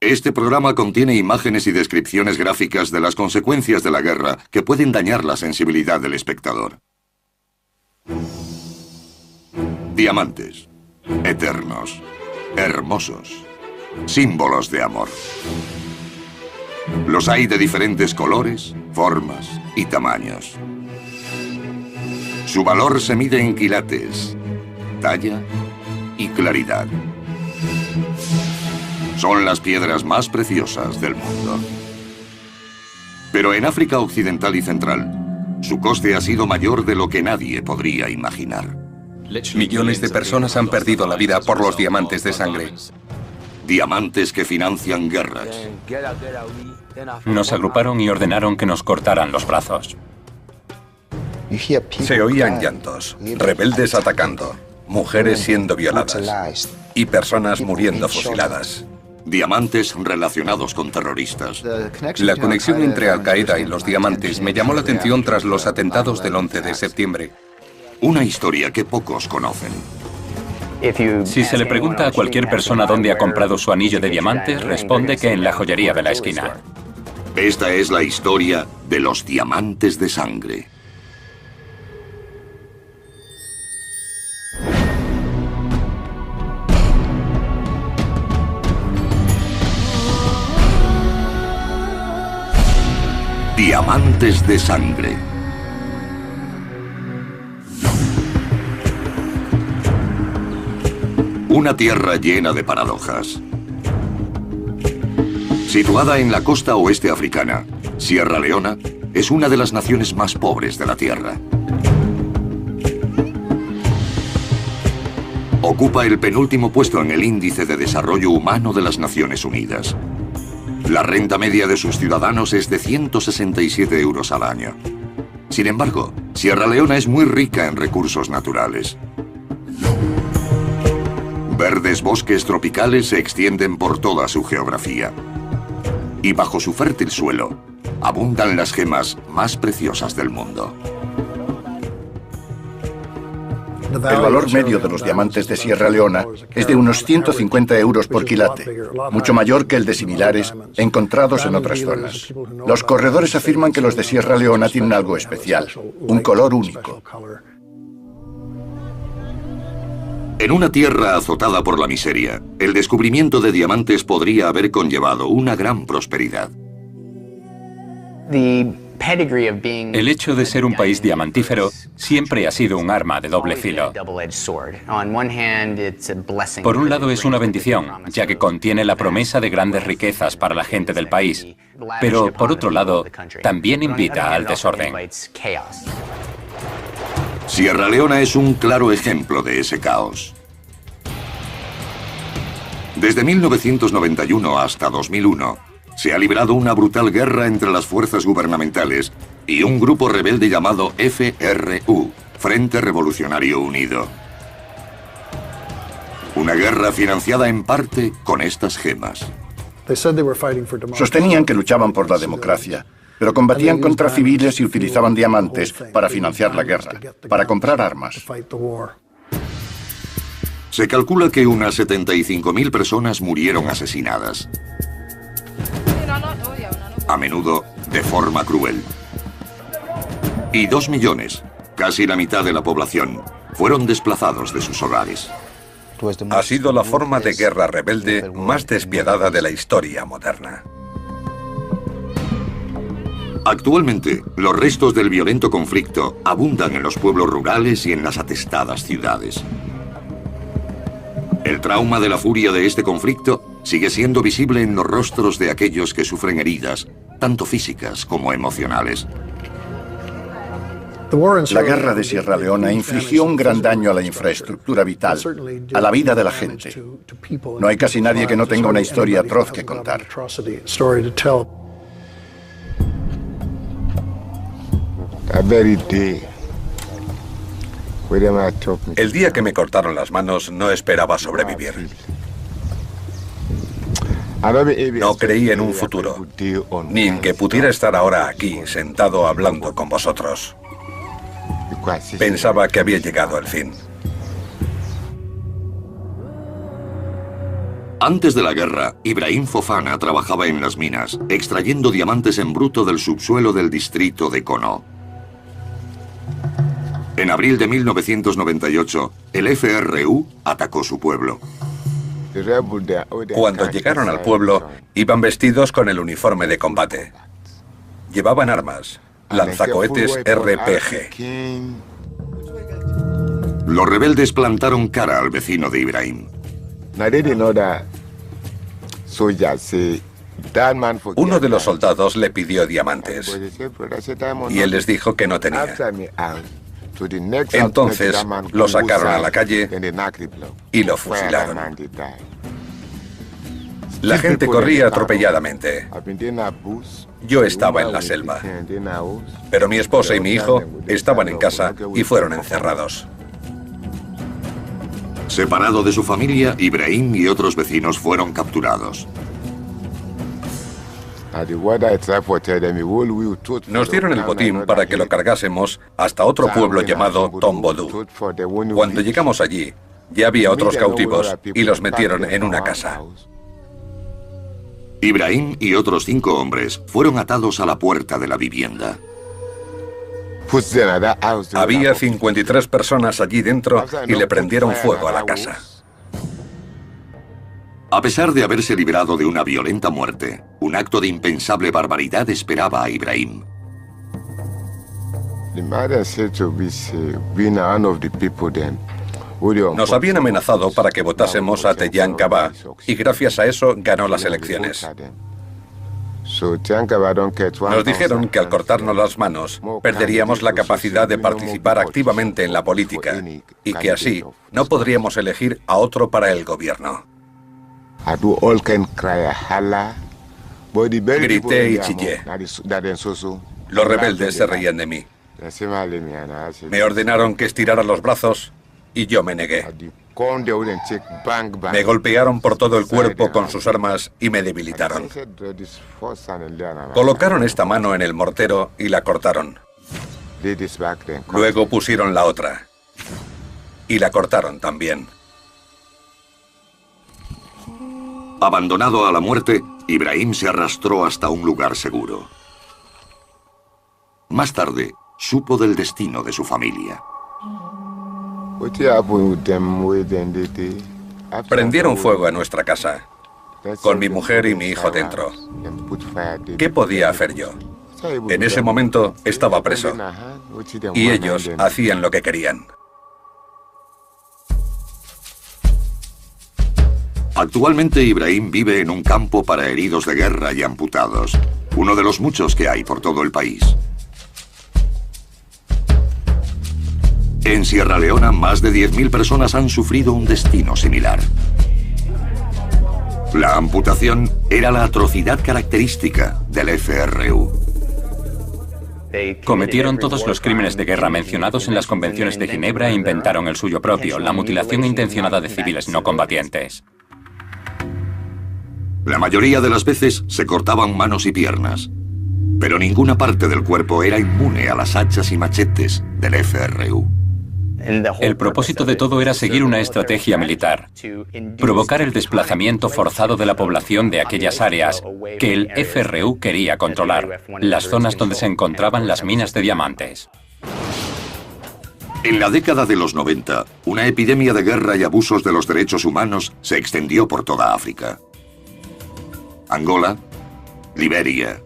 Este programa contiene imágenes y descripciones gráficas de las consecuencias de la guerra que pueden dañar la sensibilidad del espectador. Diamantes. Eternos. Hermosos. Símbolos de amor. Los hay de diferentes colores, formas y tamaños. Su valor se mide en quilates, talla y claridad. Son las piedras más preciosas del mundo. Pero en África Occidental y Central, su coste ha sido mayor de lo que nadie podría imaginar. Millones de personas han perdido la vida por los diamantes de sangre. Diamantes que financian guerras. Nos agruparon y ordenaron que nos cortaran los brazos. Se oían llantos, rebeldes atacando, mujeres siendo violadas y personas muriendo fusiladas. Diamantes relacionados con terroristas. La conexión entre Al-Qaeda y los diamantes me llamó la atención tras los atentados del 11 de septiembre. Una historia que pocos conocen. Si se le pregunta a cualquier persona dónde ha comprado su anillo de diamantes, responde que en la joyería de la esquina. Esta es la historia de los diamantes de sangre. Diamantes de sangre. Una tierra llena de paradojas. Situada en la costa oeste africana, Sierra Leona es una de las naciones más pobres de la Tierra. Ocupa el penúltimo puesto en el Índice de Desarrollo Humano de las Naciones Unidas. La renta media de sus ciudadanos es de 167 euros al año. Sin embargo, Sierra Leona es muy rica en recursos naturales. Verdes bosques tropicales se extienden por toda su geografía. Y bajo su fértil suelo, abundan las gemas más preciosas del mundo. El valor medio de los diamantes de Sierra Leona es de unos 150 euros por quilate, mucho mayor que el de similares encontrados en otras zonas. Los corredores afirman que los de Sierra Leona tienen algo especial, un color único. En una tierra azotada por la miseria, el descubrimiento de diamantes podría haber conllevado una gran prosperidad. El hecho de ser un país diamantífero siempre ha sido un arma de doble filo. Por un lado es una bendición, ya que contiene la promesa de grandes riquezas para la gente del país, pero por otro lado también invita al desorden. Sierra Leona es un claro ejemplo de ese caos. Desde 1991 hasta 2001, se ha librado una brutal guerra entre las fuerzas gubernamentales y un grupo rebelde llamado FRU, Frente Revolucionario Unido. Una guerra financiada en parte con estas gemas. Sostenían que luchaban por la democracia, pero combatían contra civiles y utilizaban diamantes para financiar la guerra, para comprar armas. Se calcula que unas 75.000 personas murieron asesinadas. A menudo de forma cruel. Y 2 millones, casi la mitad de la población, fueron desplazados de sus hogares. Ha sido la forma de guerra rebelde más despiadada de la historia moderna. Actualmente, los restos del violento conflicto abundan en los pueblos rurales y en las atestadas ciudades. El trauma de la furia de este conflicto sigue siendo visible en los rostros de aquellos que sufren heridas, tanto físicas como emocionales. La guerra de Sierra Leona infligió un gran daño a la infraestructura vital, a la vida de la gente. No hay casi nadie que no tenga una historia atroz que contar. El día que me cortaron las manos no esperaba sobrevivir. No creí en un futuro, ni en que pudiera estar ahora aquí, sentado hablando con vosotros. Pensaba que había llegado el fin. Antes de la guerra, Ibrahim Fofana trabajaba en las minas, extrayendo diamantes en bruto del subsuelo del distrito de Kono. En abril de 1998, el FRU atacó su pueblo. Cuando llegaron al pueblo, iban vestidos con el uniforme de combate. Llevaban armas, lanzacohetes RPG. Los rebeldes plantaron cara al vecino de Ibrahim. Uno de los soldados le pidió diamantes y él les dijo que no tenía. Entonces lo sacaron a la calle y lo fusilaron. La gente corría atropelladamente. Yo estaba en la selva, pero mi esposa y mi hijo estaban en casa y fueron encerrados. Separado de su familia, Ibrahim y otros vecinos fueron capturados. Nos dieron el botín para que lo cargásemos hasta otro pueblo llamado Tombodú. Cuando llegamos allí, ya había otros cautivos y los metieron en una casa. Ibrahim y otros 5 hombres fueron atados a la puerta de la vivienda. Había 53 personas allí dentro y le prendieron fuego a la casa. A pesar de haberse librado de una violenta muerte, un acto de impensable barbaridad esperaba a Ibrahim. Nos habían amenazado para que votásemos a Tejan Kaba y gracias a eso ganó las elecciones. Nos dijeron que al cortarnos las manos perderíamos la capacidad de participar activamente en la política y que así no podríamos elegir a otro para el gobierno. Grité y chillé. Los rebeldes se reían de mí. Me ordenaron que estirara los brazos y yo me negué. Me golpearon por todo el cuerpo con sus armas y me debilitaron. Colocaron esta mano en el mortero y la cortaron. Luego pusieron la otra y la cortaron también. Abandonado a la muerte, Ibrahim se arrastró hasta un lugar seguro. Más tarde, supo del destino de su familia. Prendieron fuego a nuestra casa, con mi mujer y mi hijo dentro. ¿Qué podía hacer yo? En ese momento estaba preso, y ellos hacían lo que querían. Actualmente Ibrahim vive en un campo para heridos de guerra y amputados, uno de los muchos que hay por todo el país. En Sierra Leona, más de 10.000 personas han sufrido un destino similar. La amputación era la atrocidad característica del FRU. Cometieron todos los crímenes de guerra mencionados en las convenciones de Ginebra e inventaron el suyo propio, la mutilación intencionada de civiles no combatientes. La mayoría de las veces se cortaban manos y piernas, pero ninguna parte del cuerpo era inmune a las hachas y machetes del FRU. El propósito de todo era seguir una estrategia militar, provocar el desplazamiento forzado de la población de aquellas áreas que el FRU quería controlar, las zonas donde se encontraban las minas de diamantes. En la década de los 90, una epidemia de guerra y abusos de los derechos humanos se extendió por toda África. Angola, Liberia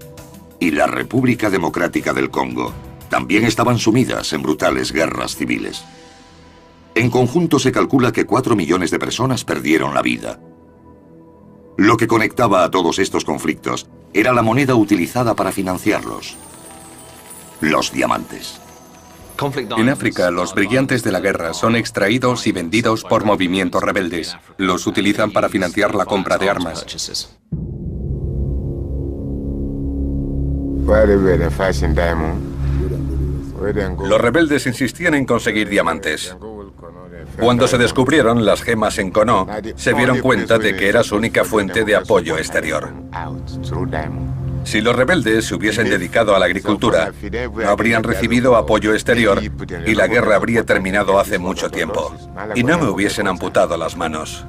y la República Democrática del Congo también estaban sumidas en brutales guerras civiles. En conjunto se calcula que 4 millones de personas perdieron la vida. Lo que conectaba a todos estos conflictos era la moneda utilizada para financiarlos: los diamantes. En África, los brillantes de la guerra son extraídos y vendidos por movimientos rebeldes. Los utilizan para financiar la compra de armas. Los rebeldes insistían en conseguir diamantes. Cuando se descubrieron las gemas en Kono, se dieron cuenta de que era su única fuente de apoyo exterior. Si los rebeldes se hubiesen dedicado a la agricultura, no habrían recibido apoyo exterior y la guerra habría terminado hace mucho tiempo. Y no me hubiesen amputado las manos.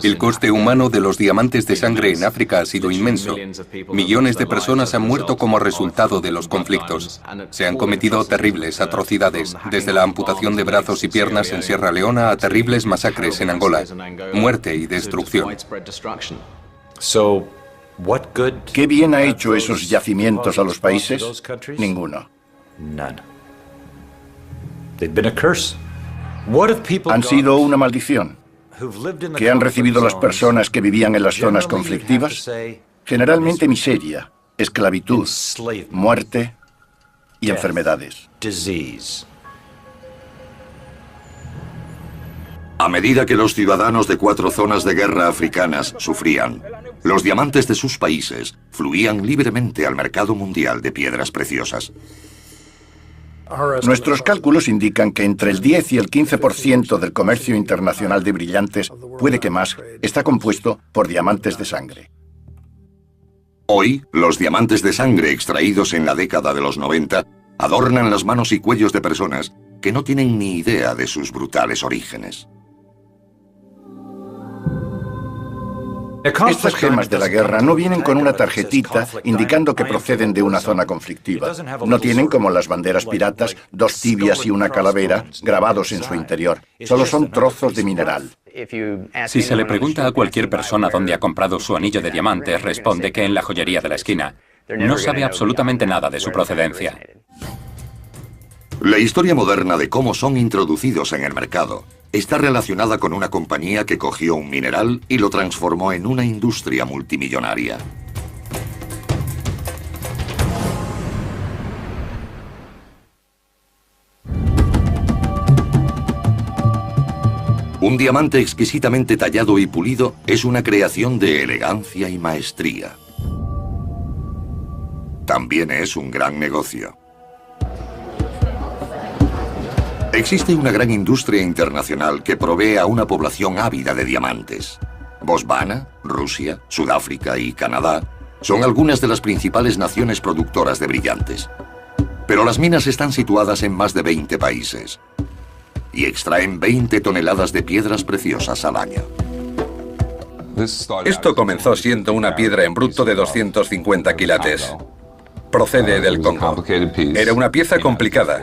El coste humano de los diamantes de sangre en África ha sido inmenso. Millones de personas han muerto como resultado de los conflictos. Se han cometido terribles atrocidades, desde la amputación de brazos y piernas en Sierra Leona a terribles masacres en Angola, muerte y destrucción. ¿Qué bien ha hecho esos yacimientos a los países? Ninguno. Han sido una maldición. ¿Qué han recibido las personas que vivían en las zonas conflictivas? Generalmente miseria, esclavitud, muerte y enfermedades. A medida que los ciudadanos de 4 zonas de guerra africanas sufrían, los diamantes de sus países fluían libremente al mercado mundial de piedras preciosas. Nuestros cálculos indican que entre el 10 y el 15% del comercio internacional de brillantes, puede que más, está compuesto por diamantes de sangre. Hoy, los diamantes de sangre extraídos en la década de los 90 adornan las manos y cuellos de personas que no tienen ni idea de sus brutales orígenes. Estas gemas de la guerra no vienen con una tarjetita indicando que proceden de una zona conflictiva. No tienen, como las banderas piratas, 2 tibias y una calavera grabados en su interior. Solo son trozos de mineral. Si se le pregunta a cualquier persona dónde ha comprado su anillo de diamantes, responde que en la joyería de la esquina. No sabe absolutamente nada de su procedencia. La historia moderna de cómo son introducidos en el mercado está relacionada con una compañía que cogió un mineral y lo transformó en una industria multimillonaria. Un diamante exquisitamente tallado y pulido es una creación de elegancia y maestría. También es un gran negocio. Existe una gran industria internacional que provee a una población ávida de diamantes. Botswana, Rusia, Sudáfrica y Canadá son algunas de las principales naciones productoras de brillantes. Pero las minas están situadas en más de 20 países y extraen 20 toneladas de piedras preciosas al año. Esto comenzó siendo una piedra en bruto de 250 quilates. Procede del Congo. Era una pieza complicada,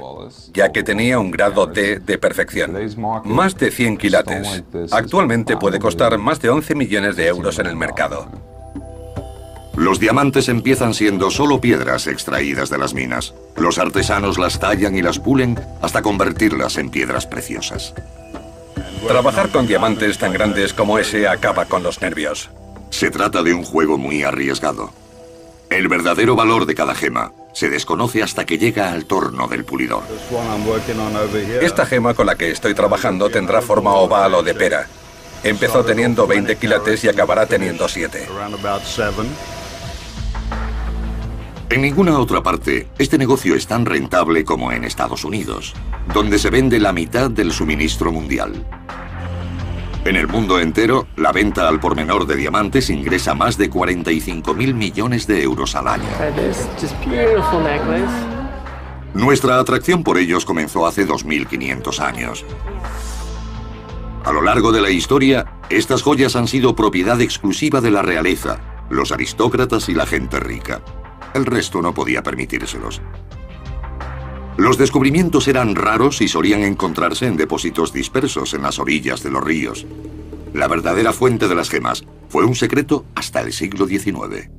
ya que tenía un grado D de perfección. Más de 100 quilates. Actualmente puede costar más de 11 millones de euros en el mercado. Los diamantes empiezan siendo solo piedras extraídas de las minas. Los artesanos las tallan y las pulen hasta convertirlas en piedras preciosas. Trabajar con diamantes tan grandes como ese acaba con los nervios. Se trata de un juego muy arriesgado. El verdadero valor de cada gema se desconoce hasta que llega al torno del pulidor. Esta gema con la que estoy trabajando tendrá forma oval o de pera. Empezó teniendo 20 quilates y acabará teniendo 7. En ninguna otra parte, este negocio es tan rentable como en Estados Unidos, donde se vende la mitad del suministro mundial. En el mundo entero, la venta al por menor de diamantes ingresa más de 45.000 millones de euros al año. Nuestra atracción por ellos comenzó hace 2.500 años. A lo largo de la historia, estas joyas han sido propiedad exclusiva de la realeza, los aristócratas y la gente rica. El resto no podía permitírselos. Los descubrimientos eran raros y solían encontrarse en depósitos dispersos en las orillas de los ríos. La verdadera fuente de las gemas fue un secreto hasta el siglo XIX.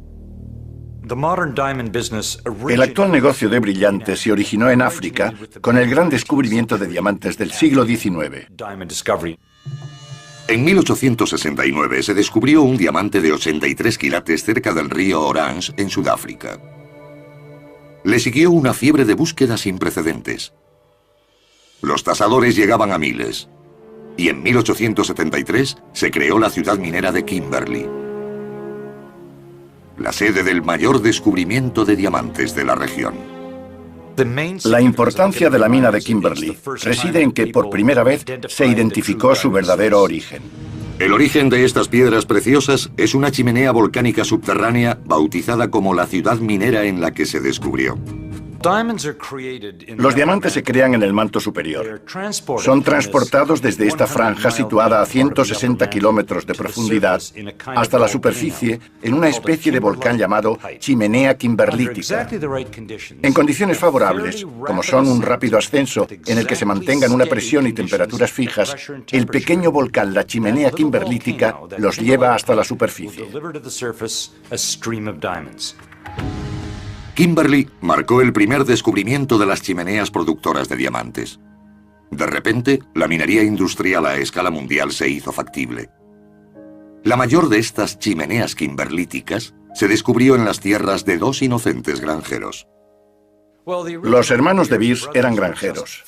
El actual negocio de brillantes se originó en África con el gran descubrimiento de diamantes del siglo XIX. En 1869 se descubrió un diamante de 83 quilates cerca del río Orange, en Sudáfrica. Le siguió una fiebre de búsqueda sin precedentes. Los tasadores llegaban a miles, y en 1873 se creó la ciudad minera de Kimberley, la sede del mayor descubrimiento de diamantes de la región. La importancia de la mina de Kimberley reside en que por primera vez se identificó su verdadero origen. El origen de estas piedras preciosas es una chimenea volcánica subterránea bautizada como la ciudad minera en la que se descubrió. Los diamantes se crean en el manto superior. Son transportados desde esta franja situada a 160 kilómetros de profundidad hasta la superficie en una especie de volcán llamado chimenea kimberlítica. En condiciones favorables, como son un rápido ascenso en el que se mantengan una presión y temperaturas fijas, el pequeño volcán, la chimenea kimberlítica, los lleva hasta la superficie. Kimberley marcó el primer descubrimiento de las chimeneas productoras de diamantes. De repente, la minería industrial a escala mundial se hizo factible. La mayor de estas chimeneas kimberlíticas se descubrió en las tierras de dos inocentes granjeros. Los hermanos de Beers eran granjeros.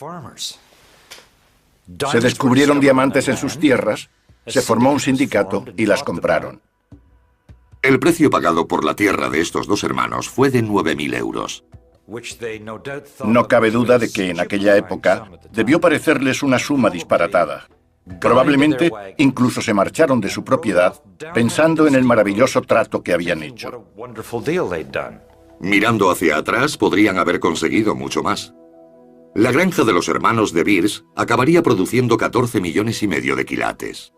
Se descubrieron diamantes en sus tierras, se formó un sindicato y las compraron. El precio pagado por la tierra de estos dos hermanos fue de 9.000 euros. No cabe duda de que en aquella época debió parecerles una suma disparatada. Probablemente incluso se marcharon de su propiedad pensando en el maravilloso trato que habían hecho. Mirando hacia atrás, podrían haber conseguido mucho más. La granja de los hermanos de Beers acabaría produciendo 14,5 millones de quilates.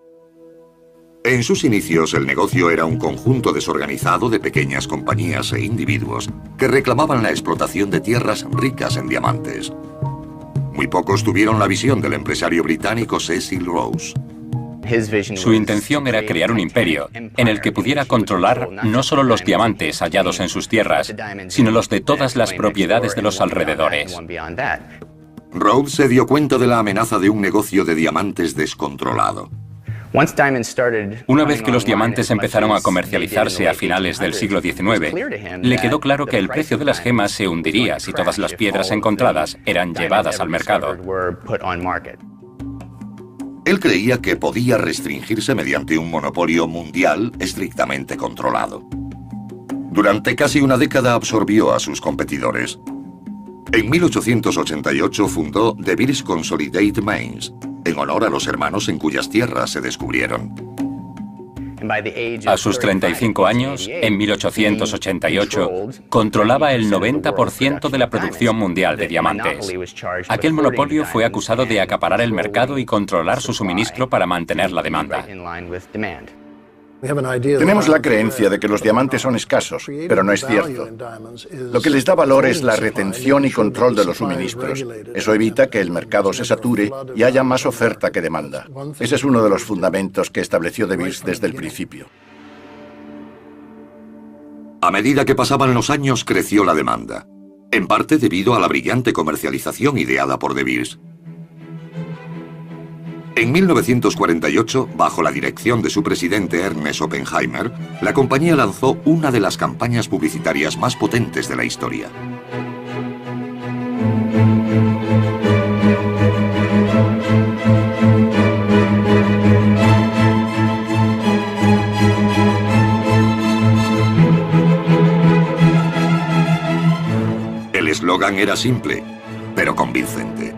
En sus inicios, el negocio era un conjunto desorganizado de pequeñas compañías e individuos que reclamaban la explotación de tierras ricas en diamantes. Muy pocos tuvieron la visión del empresario británico Cecil Rhodes. Su intención era crear un imperio en el que pudiera controlar no solo los diamantes hallados en sus tierras, sino los de todas las propiedades de los alrededores. Rhodes se dio cuenta de la amenaza de un negocio de diamantes descontrolado. Una vez que los diamantes empezaron a comercializarse a finales del siglo XIX, le quedó claro que el precio de las gemas se hundiría si todas las piedras encontradas eran llevadas al mercado. Él creía que podía restringirse mediante un monopolio mundial estrictamente controlado. Durante casi una década absorbió a sus competidores. En 1888 fundó The Beers Consolidated Mines, en honor a los hermanos en cuyas tierras se descubrieron. A sus 35 años, en 1888, controlaba el 90% de la producción mundial de diamantes. Aquel monopolio fue acusado de acaparar el mercado y controlar su suministro para mantener la demanda. Tenemos la creencia de que los diamantes son escasos, pero no es cierto. Lo que les da valor es la retención y control de los suministros. Eso evita que el mercado se sature y haya más oferta que demanda. Ese es uno de los fundamentos que estableció De Beers desde el principio. A medida que pasaban los años, creció la demanda, en parte debido a la brillante comercialización ideada por De Beers. En 1948, bajo la dirección de su presidente Ernest Oppenheimer, la compañía lanzó una de las campañas publicitarias más potentes de la historia. El eslogan era simple, pero convincente.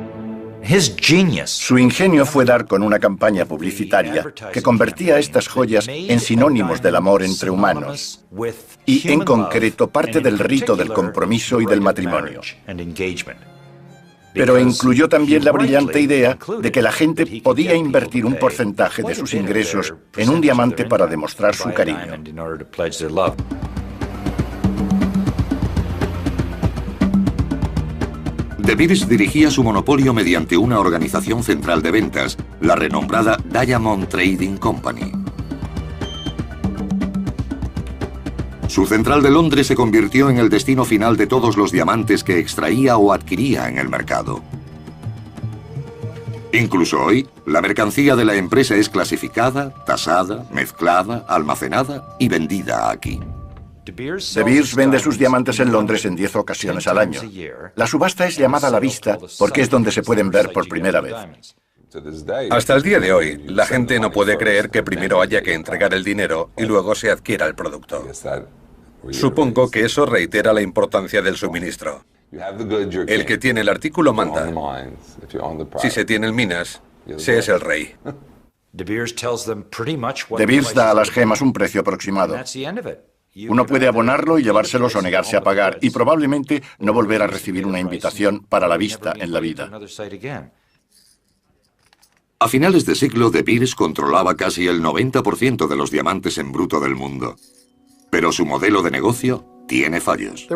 Su ingenio fue dar con una campaña publicitaria que convertía estas joyas en sinónimos del amor entre humanos y, en concreto, parte del rito del compromiso y del matrimonio. Pero incluyó también la brillante idea de que la gente podía invertir un porcentaje de sus ingresos en un diamante para demostrar su cariño. De Beers dirigía su monopolio mediante una organización central de ventas, la renombrada Diamond Trading Company. Su central de Londres se convirtió en el destino final de todos los diamantes que extraía o adquiría en el mercado. Incluso hoy, la mercancía de la empresa es clasificada, tasada, mezclada, almacenada y vendida aquí. De Beers vende sus diamantes en Londres en 10 ocasiones al año. La subasta es llamada a la vista porque es donde se pueden ver por primera vez. Hasta el día de hoy, la gente no puede creer que primero haya que entregar el dinero y luego se adquiera el producto. Supongo que eso reitera la importancia del suministro. El que tiene el artículo manda. Si se tiene el minas, se es el rey. De Beers da a las gemas un precio aproximado. Uno puede abonarlo y llevárselos o negarse a pagar, y probablemente no volver a recibir una invitación para la vista en la vida. A finales de siglo, De Beers controlaba casi el 90% de los diamantes en bruto del mundo. Pero su modelo de negocio tiene fallos.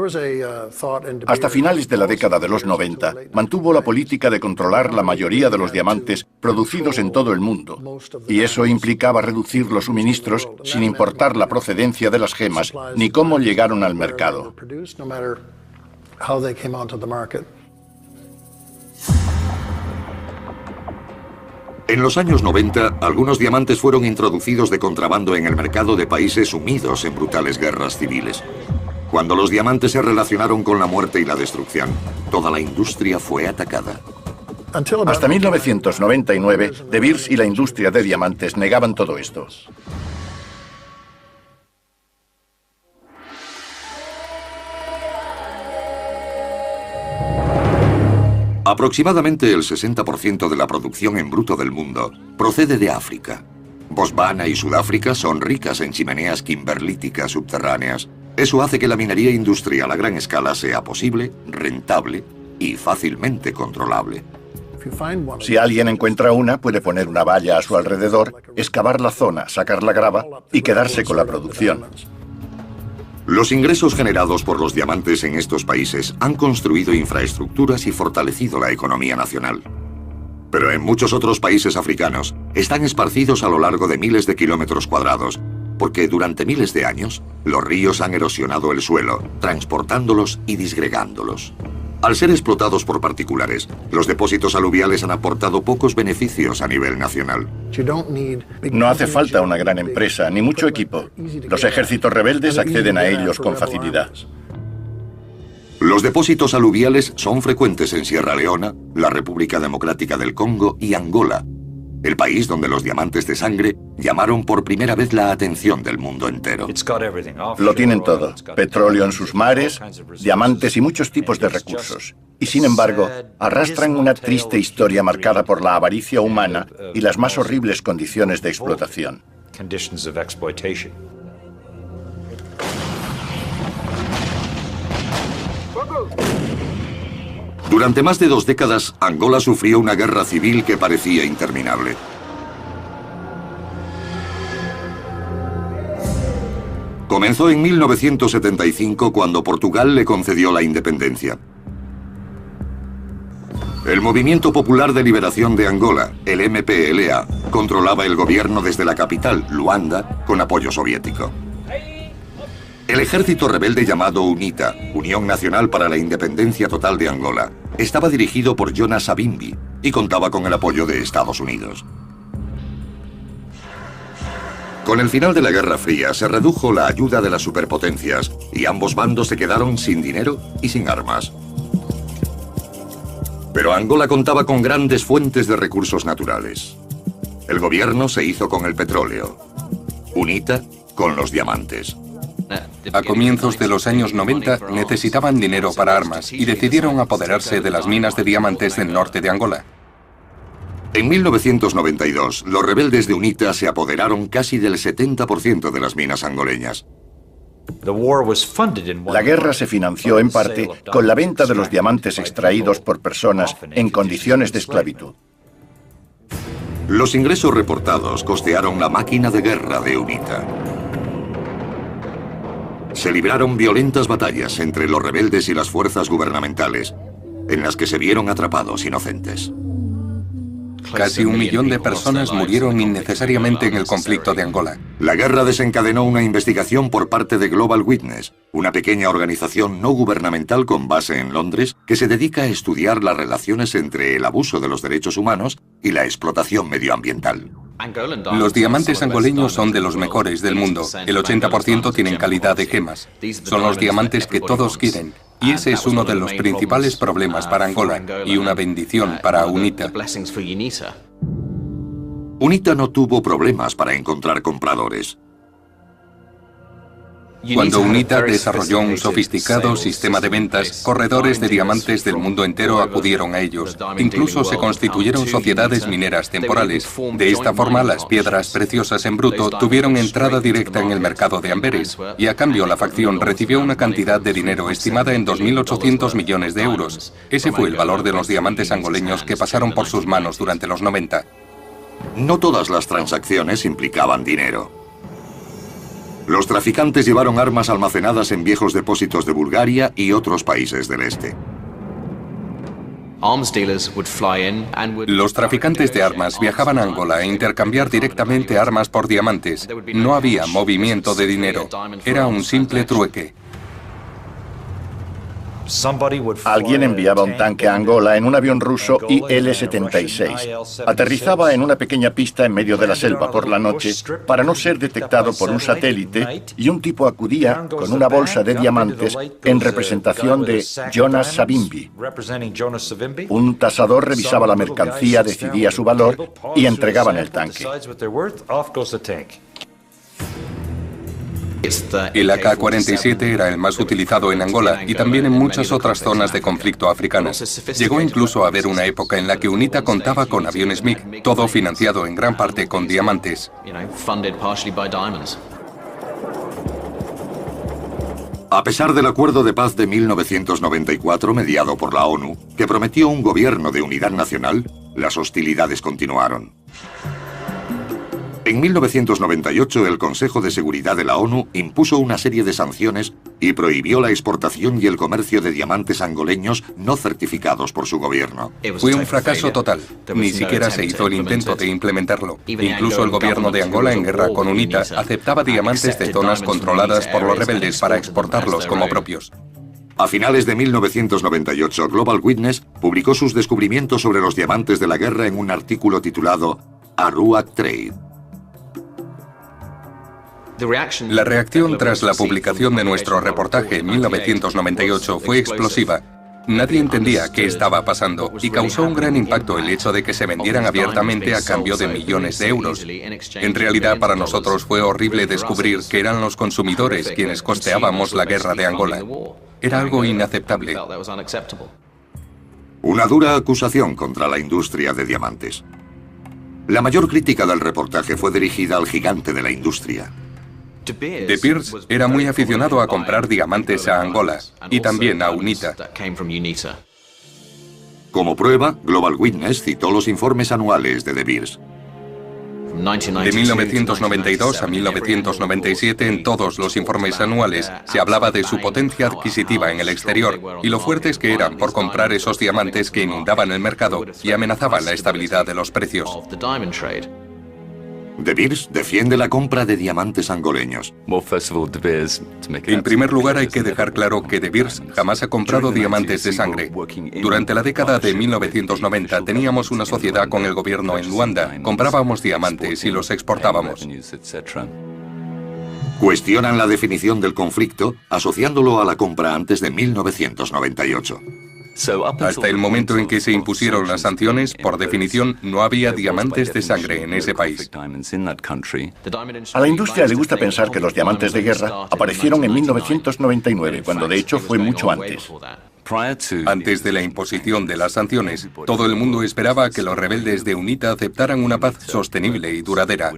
Hasta finales de la década de los 90, mantuvo la política de controlar la mayoría de los diamantes producidos en todo el mundo, y eso implicaba reducir los suministros sin importar la procedencia de las gemas ni cómo llegaron al mercado. En los años 90, algunos diamantes fueron introducidos de contrabando en el mercado de países sumidos en brutales guerras civiles. Cuando los diamantes se relacionaron con la muerte y la destrucción, toda la industria fue atacada. Hasta 1999, De Beers y la industria de diamantes negaban todo esto. Aproximadamente el 60% de la producción en bruto del mundo procede de África. Botswana y Sudáfrica son ricas en chimeneas kimberlíticas subterráneas. Eso hace que la minería industrial a gran escala sea posible, rentable y fácilmente controlable. Si alguien encuentra una, puede poner una valla a su alrededor, excavar la zona, sacar la grava y quedarse con la producción. Los ingresos generados por los diamantes en estos países han construido infraestructuras y fortalecido la economía nacional. Pero en muchos otros países africanos están esparcidos a lo largo de miles de kilómetros cuadrados, porque durante miles de años los ríos han erosionado el suelo, transportándolos y disgregándolos. Al ser explotados por particulares, los depósitos aluviales han aportado pocos beneficios a nivel nacional. No hace falta una gran empresa ni mucho equipo. Los ejércitos rebeldes acceden a ellos con facilidad. Los depósitos aluviales son frecuentes en Sierra Leona, la República Democrática del Congo y Angola, el país donde los diamantes de sangre llamaron por primera vez la atención del mundo entero. Lo tienen todo: petróleo en sus mares, diamantes y muchos tipos de recursos. Y sin embargo, arrastran una triste historia marcada por la avaricia humana y las más horribles condiciones de explotación. Durante más de 2 décadas, Angola sufrió una guerra civil que parecía interminable. Comenzó en 1975 cuando Portugal le concedió la independencia. El Movimiento Popular de Liberación de Angola, el MPLA, controlaba el gobierno desde la capital, Luanda, con apoyo soviético. El ejército rebelde llamado UNITA, Unión Nacional para la Independencia Total de Angola, estaba dirigido por Jonas Savimbi y contaba con el apoyo de Estados Unidos. Con el final de la Guerra Fría se redujo la ayuda de las superpotencias y ambos bandos se quedaron sin dinero y sin armas. Pero Angola contaba con grandes fuentes de recursos naturales. El gobierno se hizo con el petróleo, UNITA con los diamantes. A comienzos de los años 90 necesitaban dinero para armas y decidieron apoderarse de las minas de diamantes del norte de Angola. En 1992, los rebeldes de UNITA se apoderaron casi del 70% de las minas angoleñas. La guerra se financió en parte con la venta de los diamantes extraídos por personas en condiciones de esclavitud. Los ingresos reportados costearon la máquina de guerra de UNITA. Se libraron violentas batallas entre los rebeldes y las fuerzas gubernamentales, en las que se vieron atrapados inocentes. Casi 1 millón de personas murieron innecesariamente en el conflicto de Angola. La guerra desencadenó una investigación por parte de Global Witness, una pequeña organización no gubernamental con base en Londres que se dedica a estudiar las relaciones entre el abuso de los derechos humanos y la explotación medioambiental. Los diamantes angoleños son de los mejores del mundo. El 80% tienen calidad de gemas. Son los diamantes que todos quieren. Y ese es uno de los principales problemas para Angola y una bendición para UNITA. UNITA no tuvo problemas para encontrar compradores. Cuando UNITA desarrolló un sofisticado sistema de ventas, corredores de diamantes del mundo entero acudieron a ellos. Incluso se constituyeron sociedades mineras temporales. De esta forma, las piedras preciosas en bruto tuvieron entrada directa en el mercado de Amberes, y a cambio la facción recibió una cantidad de dinero estimada en 2.800 millones de euros. Ese fue el valor de los diamantes angoleños que pasaron por sus manos durante los 90. No todas las transacciones implicaban dinero. Los traficantes llevaron armas almacenadas en viejos depósitos de Bulgaria y otros países del este. Los traficantes de armas viajaban a Angola a intercambiar directamente armas por diamantes. No había movimiento de dinero. Era un simple trueque. Alguien enviaba un tanque a Angola en un avión ruso IL-76. Aterrizaba en una pequeña pista en medio de la selva por la noche para no ser detectado por un satélite, y un tipo acudía con una bolsa de diamantes en representación de Jonas Savimbi. Un tasador revisaba la mercancía, decidía su valor y entregaban el tanque. El AK-47 era el más utilizado en Angola y también en muchas otras zonas de conflicto africanas. Llegó incluso a haber una época en la que UNITA contaba con aviones MiG, todo financiado en gran parte con diamantes. A pesar del acuerdo de paz de 1994 mediado por la ONU, que prometió un gobierno de unidad nacional, las hostilidades continuaron. En 1998, el Consejo de Seguridad de la ONU impuso una serie de sanciones y prohibió la exportación y el comercio de diamantes angoleños no certificados por su gobierno. Fue un fracaso total. Ni siquiera se hizo el intento de implementarlo. Incluso el gobierno de Angola, en guerra con UNITA, aceptaba diamantes de zonas controladas por los rebeldes para exportarlos como propios. A finales de 1998, Global Witness publicó sus descubrimientos sobre los diamantes de la guerra en un artículo titulado Aruac Trade. La reacción tras la publicación de nuestro reportaje en 1998 fue explosiva. Nadie entendía qué estaba pasando y causó un gran impacto el hecho de que se vendieran abiertamente a cambio de millones de euros. En realidad, para nosotros fue horrible descubrir que eran los consumidores quienes costeábamos la guerra de Angola. Era algo inaceptable. Una dura acusación contra la industria de diamantes. La mayor crítica del reportaje fue dirigida al gigante de la industria. De Beers era muy aficionado a comprar diamantes a Angola y también a UNITA. Como prueba, Global Witness citó los informes anuales de De Beers. De 1992 a 1997, en todos los informes anuales, se hablaba de su potencia adquisitiva en el exterior y lo fuertes que eran por comprar esos diamantes que inundaban el mercado y amenazaban la estabilidad de los precios. De Beers defiende la compra de diamantes angoleños. En primer lugar, hay que dejar claro que De Beers jamás ha comprado diamantes de sangre. Durante la década de 1990 teníamos una sociedad con el gobierno en Luanda, comprábamos diamantes y los exportábamos. Cuestionan la definición del conflicto asociándolo a la compra antes de 1998. Hasta el momento en que se impusieron las sanciones, por definición, no había diamantes de sangre en ese país. A la industria le gusta pensar que los diamantes de guerra aparecieron en 1999, cuando de hecho fue mucho antes. Antes de la imposición de las sanciones, todo el mundo esperaba que los rebeldes de UNITA aceptaran una paz sostenible y duradera.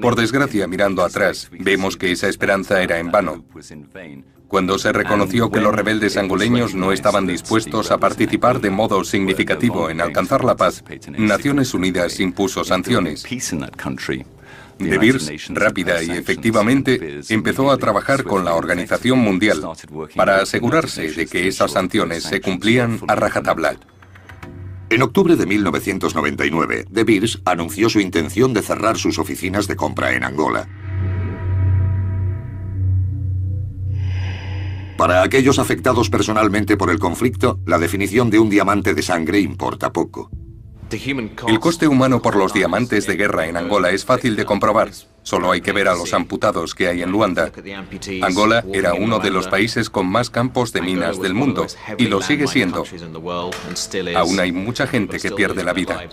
Por desgracia, mirando atrás, vemos que esa esperanza era en vano. Cuando se reconoció que los rebeldes angoleños no estaban dispuestos a participar de modo significativo en alcanzar la paz, Naciones Unidas impuso sanciones. De Beers, rápida y efectivamente, empezó a trabajar con la Organización Mundial para asegurarse de que esas sanciones se cumplían a rajatabla. En octubre de 1999, De Beers anunció su intención de cerrar sus oficinas de compra en Angola. Para aquellos afectados personalmente por el conflicto, la definición de un diamante de sangre importa poco. El coste humano por los diamantes de guerra en Angola es fácil de comprobar. Solo hay que ver a los amputados que hay en Luanda. Angola era uno de los países con más campos de minas del mundo, y lo sigue siendo. Aún hay mucha gente que pierde la vida.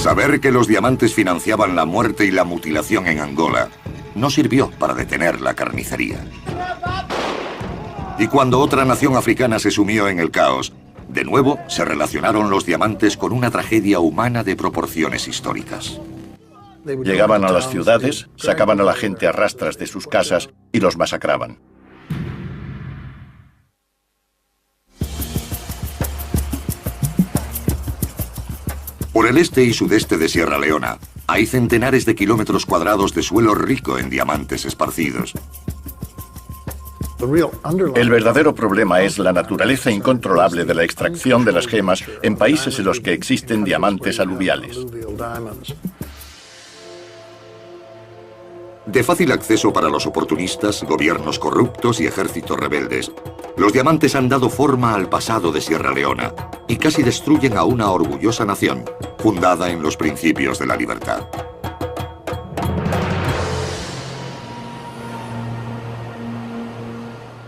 Saber que los diamantes financiaban la muerte y la mutilación en Angola no sirvió para detener la carnicería. Y cuando otra nación africana se sumió en el caos, de nuevo se relacionaron los diamantes con una tragedia humana de proporciones históricas. Llegaban a las ciudades, sacaban a la gente a rastras de sus casas y los masacraban. Por el este y sudeste de Sierra Leona, hay centenares de kilómetros cuadrados de suelo rico en diamantes esparcidos. El verdadero problema es la naturaleza incontrolable de la extracción de las gemas en países en los que existen diamantes aluviales. De fácil acceso para los oportunistas, gobiernos corruptos y ejércitos rebeldes, los diamantes han dado forma al pasado de Sierra Leona y casi destruyen a una orgullosa nación, fundada en los principios de la libertad.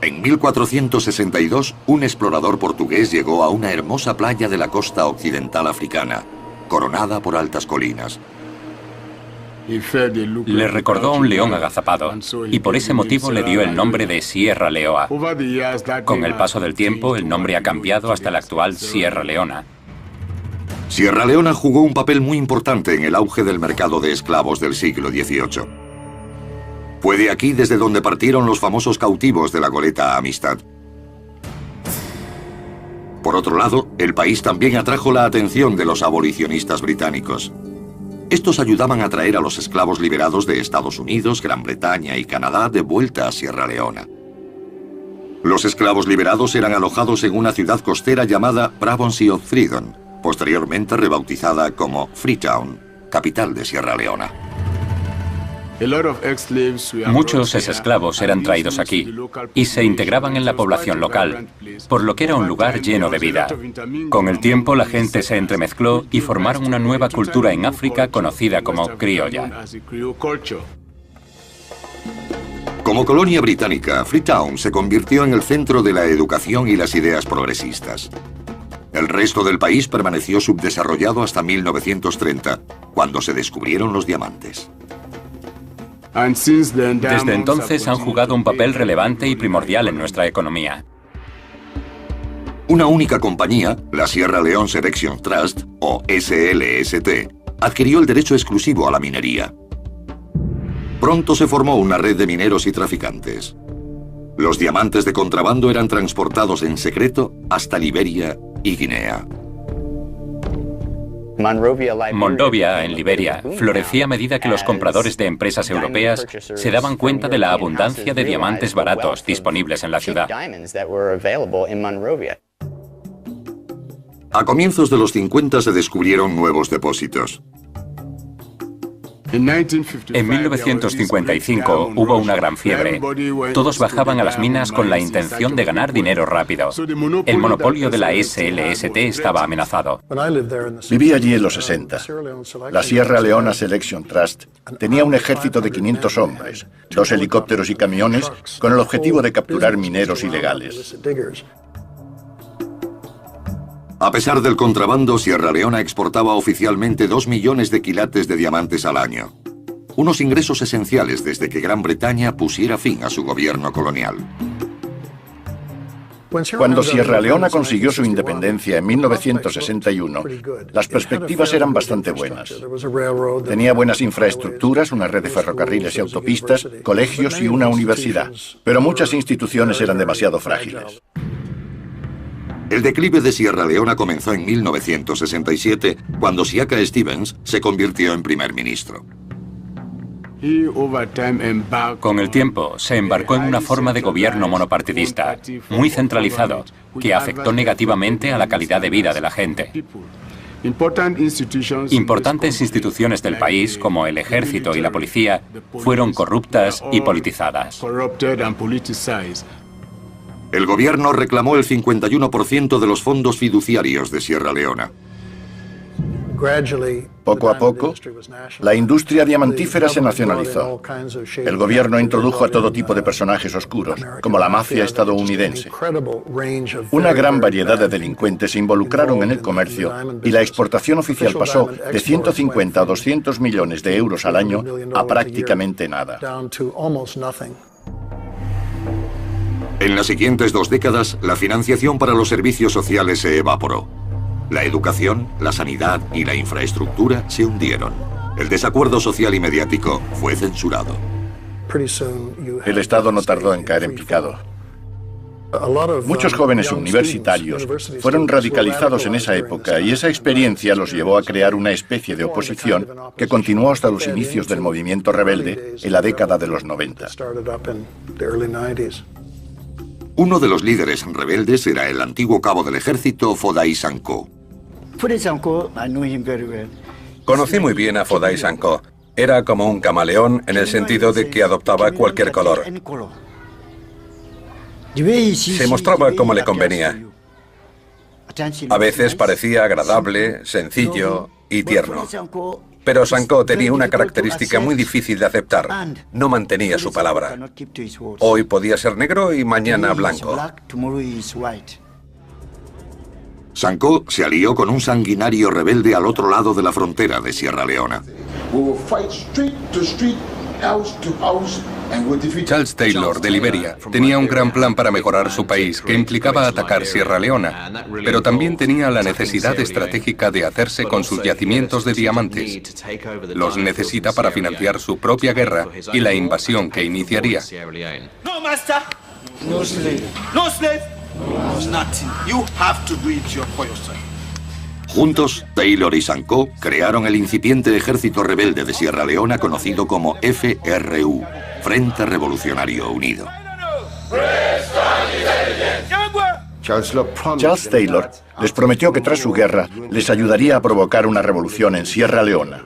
En 1462, un explorador portugués llegó a una hermosa playa de la costa occidental africana, coronada por altas colinas. Le recordó a un león agazapado y por ese motivo le dio el nombre de Sierra Leoa. Con el paso del tiempo, el nombre ha cambiado hasta la actual Sierra Leona. Sierra Leona jugó un papel muy importante en el auge del mercado de esclavos del siglo XVIII. Fue de aquí desde donde partieron los famosos cautivos de la goleta Amistad. Por otro lado, el país también atrajo la atención de los abolicionistas británicos. Estos ayudaban a traer a los esclavos liberados de Estados Unidos, Gran Bretaña y Canadá de vuelta a Sierra Leona. Los esclavos liberados eran alojados en una ciudad costera llamada Brabantse of Freedom, posteriormente rebautizada como Freetown, capital de Sierra Leona. Muchos esclavos eran traídos aquí y se integraban en la población local, por lo que era un lugar lleno de vida. Con el tiempo la gente se entremezcló y formaron una nueva cultura en África conocida como criolla. Como colonia británica, Freetown se convirtió en el centro de la educación y las ideas progresistas. El resto del país permaneció subdesarrollado hasta 1930, cuando se descubrieron los diamantes. Desde entonces han jugado un papel relevante y primordial en nuestra economía. Una única compañía, la Sierra Leone Selection Trust, o SLST, adquirió el derecho exclusivo a la minería. Pronto se formó una red de mineros y traficantes. Los diamantes de contrabando eran transportados en secreto hasta Liberia y Guinea. Monrovia, en Liberia, florecía a medida que los compradores de empresas europeas se daban cuenta de la abundancia de diamantes baratos disponibles en la ciudad. A comienzos de los 50 se descubrieron nuevos depósitos. En 1955 hubo una gran fiebre. Todos bajaban a las minas con la intención de ganar dinero rápido. El monopolio de la SLST estaba amenazado. Viví allí en los 60. La Sierra Leona Selection Trust tenía un ejército de 500 hombres, 2 helicópteros y camiones, con el objetivo de capturar mineros ilegales. A pesar del contrabando, Sierra Leona exportaba oficialmente 2 millones de quilates de diamantes al año. Unos ingresos esenciales desde que Gran Bretaña pusiera fin a su gobierno colonial. Cuando Sierra Leona consiguió su independencia en 1961, las perspectivas eran bastante buenas. Tenía buenas infraestructuras, una red de ferrocarriles y autopistas, colegios y una universidad, pero muchas instituciones eran demasiado frágiles. El declive de Sierra Leona comenzó en 1967, cuando Siaka Stevens se convirtió en primer ministro. Con el tiempo, se embarcó en una forma de gobierno monopartidista, muy centralizado, que afectó negativamente a la calidad de vida de la gente. Importantes instituciones del país, como el ejército y la policía, fueron corruptas y politizadas. El gobierno reclamó el 51% de los fondos fiduciarios de Sierra Leona. Poco a poco, la industria diamantífera se nacionalizó. El gobierno introdujo a todo tipo de personajes oscuros, como la mafia estadounidense. Una gran variedad de delincuentes se involucraron en el comercio y la exportación oficial pasó de 150 a 200 millones de euros al año a prácticamente nada. En las siguientes 2 décadas, la financiación para los servicios sociales se evaporó. La educación, la sanidad y la infraestructura se hundieron. El desacuerdo social y mediático fue censurado. El Estado no tardó en caer en picado. Muchos jóvenes universitarios fueron radicalizados en esa época y esa experiencia los llevó a crear una especie de oposición que continuó hasta los inicios del movimiento rebelde en la década de los 90. Uno de los líderes rebeldes era el antiguo cabo del ejército Foday Sankoh. Conocí muy bien a Foday Sankoh. Era como un camaleón en el sentido de que adoptaba cualquier color. Se mostraba como le convenía. A veces parecía agradable, sencillo y tierno. Pero Sankoh tenía una característica muy difícil de aceptar. No mantenía su palabra. Hoy podía ser negro y mañana blanco. Sankoh se alió con un sanguinario rebelde al otro lado de la frontera de Sierra Leona. Charles Taylor, de Liberia, tenía un gran plan para mejorar su país, que implicaba atacar Sierra Leona, pero también tenía la necesidad estratégica de hacerse con sus yacimientos de diamantes. Los necesita para financiar su propia guerra y la invasión que iniciaría. No, master. No slave. No slave. No nothing. You have to do it for yourself. Juntos, Taylor y Sankoh crearon el incipiente ejército rebelde de Sierra Leona conocido como FRU, Frente Revolucionario Unido. Charles Taylor les prometió que tras su guerra les ayudaría a provocar una revolución en Sierra Leona.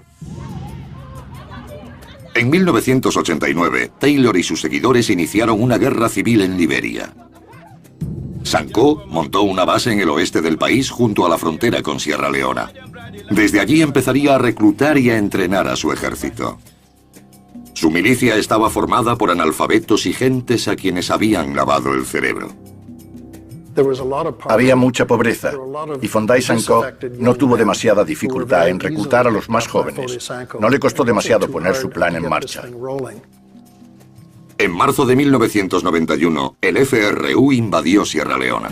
En 1989, Taylor y sus seguidores iniciaron una guerra civil en Liberia. Sankoh montó una base en el oeste del país junto a la frontera con Sierra Leona. Desde allí empezaría a reclutar y a entrenar a su ejército. Su milicia estaba formada por analfabetos y gentes a quienes habían lavado el cerebro. Había mucha pobreza y Foday Sankoh no tuvo demasiada dificultad en reclutar a los más jóvenes. No le costó demasiado poner su plan en marcha. En marzo de 1991, el FRU invadió Sierra Leona.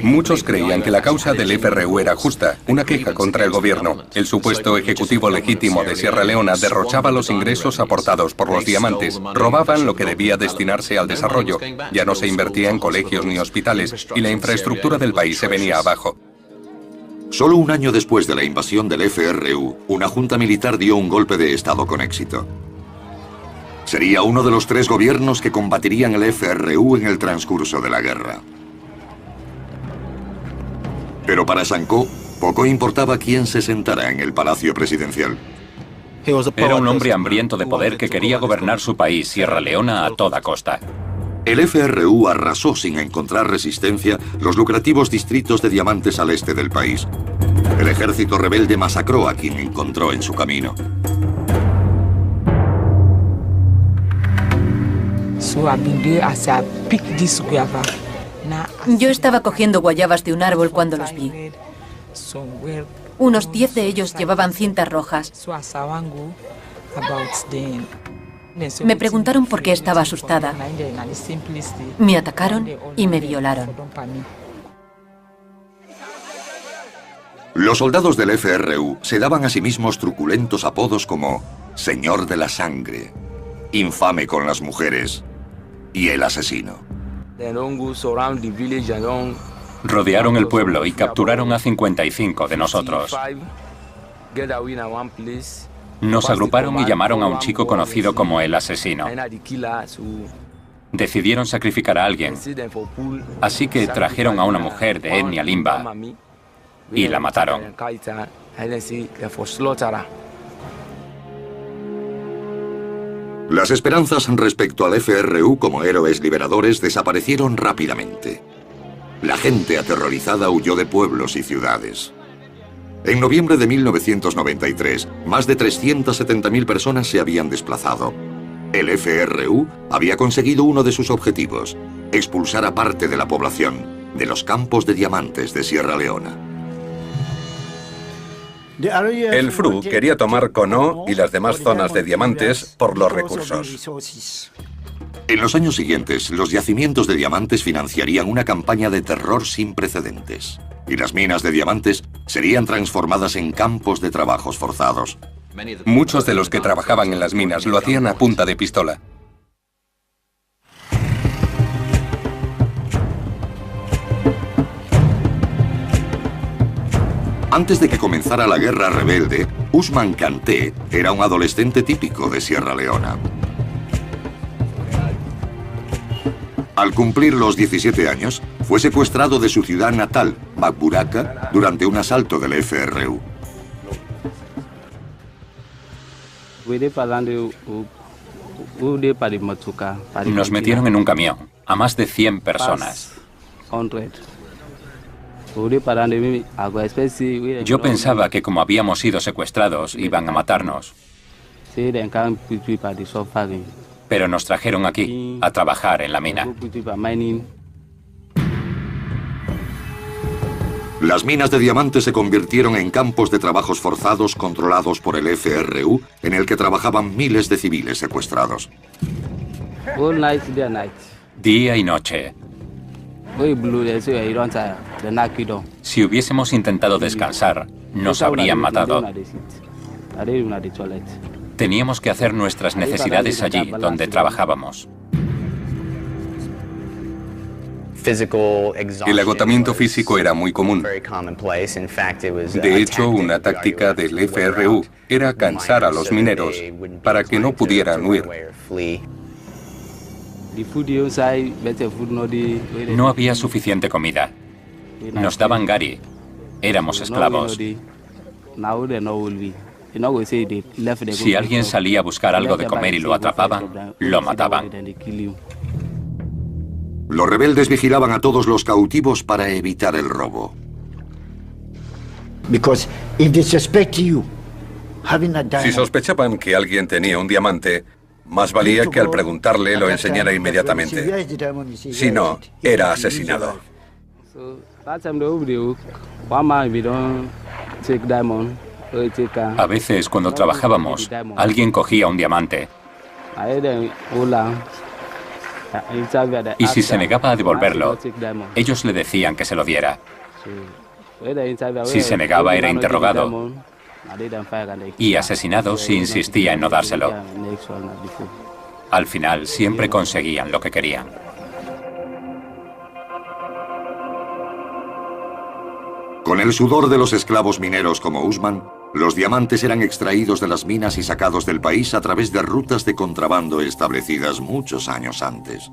Muchos creían que la causa del FRU era justa, una queja contra el gobierno. El supuesto ejecutivo legítimo de Sierra Leona derrochaba los ingresos aportados por los diamantes, robaban lo que debía destinarse al desarrollo, ya no se invertía en colegios ni hospitales, y la infraestructura del país se venía abajo. Solo un año después de la invasión del FRU, una junta militar dio un golpe de estado con éxito. Sería uno de los 3 gobiernos que combatirían el FRU en el transcurso de la guerra. Pero para Sankoh, poco importaba quién se sentara en el palacio presidencial. Era un hombre hambriento de poder que quería gobernar su país, Sierra Leona, a toda costa. El FRU arrasó sin encontrar resistencia los lucrativos distritos de diamantes al este del país. El ejército rebelde masacró a quien encontró en su camino. Yo estaba cogiendo guayabas de un árbol cuando los vi. Unos 10 de ellos llevaban cintas rojas. Me preguntaron por qué estaba asustada. Me atacaron y me violaron. Los soldados del FRU se daban a sí mismos truculentos apodos como Señor de la Sangre, Infame con las Mujeres y El Asesino. Rodearon el pueblo y capturaron a 55 de nosotros. Nos agruparon y llamaron a un chico conocido como El Asesino. Decidieron sacrificar a alguien, así que trajeron a una mujer de etnia limba y la mataron. Las esperanzas respecto al FRU como héroes liberadores desaparecieron rápidamente. La gente aterrorizada huyó de pueblos y ciudades. En noviembre de 1993, más de 370.000 personas se habían desplazado. El FRU había conseguido uno de sus objetivos: expulsar a parte de la población de los campos de diamantes de Sierra Leona. El FRU quería tomar Kono y las demás zonas de diamantes por los recursos. En los años siguientes, los yacimientos de diamantes financiarían una campaña de terror sin precedentes. Y las minas de diamantes serían transformadas en campos de trabajos forzados. Muchos de los que trabajaban en las minas lo hacían a punta de pistola. Antes de que comenzara la guerra rebelde, Usman Kanté era un adolescente típico de Sierra Leona. Al cumplir los 17 años, fue secuestrado de su ciudad natal, Bakburaka, durante un asalto del FRU. Nos metieron en un camión, a más de 100 personas. Yo pensaba que como habíamos sido secuestrados, iban a matarnos. Pero nos trajeron aquí, a trabajar en la mina. Las minas de diamantes se convirtieron en campos de trabajos forzados controlados por el FRU, en el que trabajaban miles de civiles secuestrados. Día y noche. Si hubiésemos intentado descansar, nos habrían matado. Teníamos que hacer nuestras necesidades allí, donde trabajábamos. El agotamiento físico era muy común. De hecho, una táctica del FRU era cansar a los mineros para que no pudieran huir. No había suficiente comida. Nos daban gari. Éramos esclavos. Si alguien salía a buscar algo de comer y lo atrapaban, lo mataban. Los rebeldes vigilaban a todos los cautivos para evitar el robo. Si sospechaban que alguien tenía un diamante, más valía que al preguntarle lo enseñara inmediatamente. Si no, era asesinado. A veces, cuando trabajábamos, alguien cogía un diamante. Y si se negaba a devolverlo, ellos le decían que se lo diera. Si se negaba, era interrogado y asesinado si insistía en no dárselo. Al final, siempre conseguían lo que querían. Con el sudor de los esclavos mineros como Usman, los diamantes eran extraídos de las minas y sacados del país a través de rutas de contrabando establecidas muchos años antes.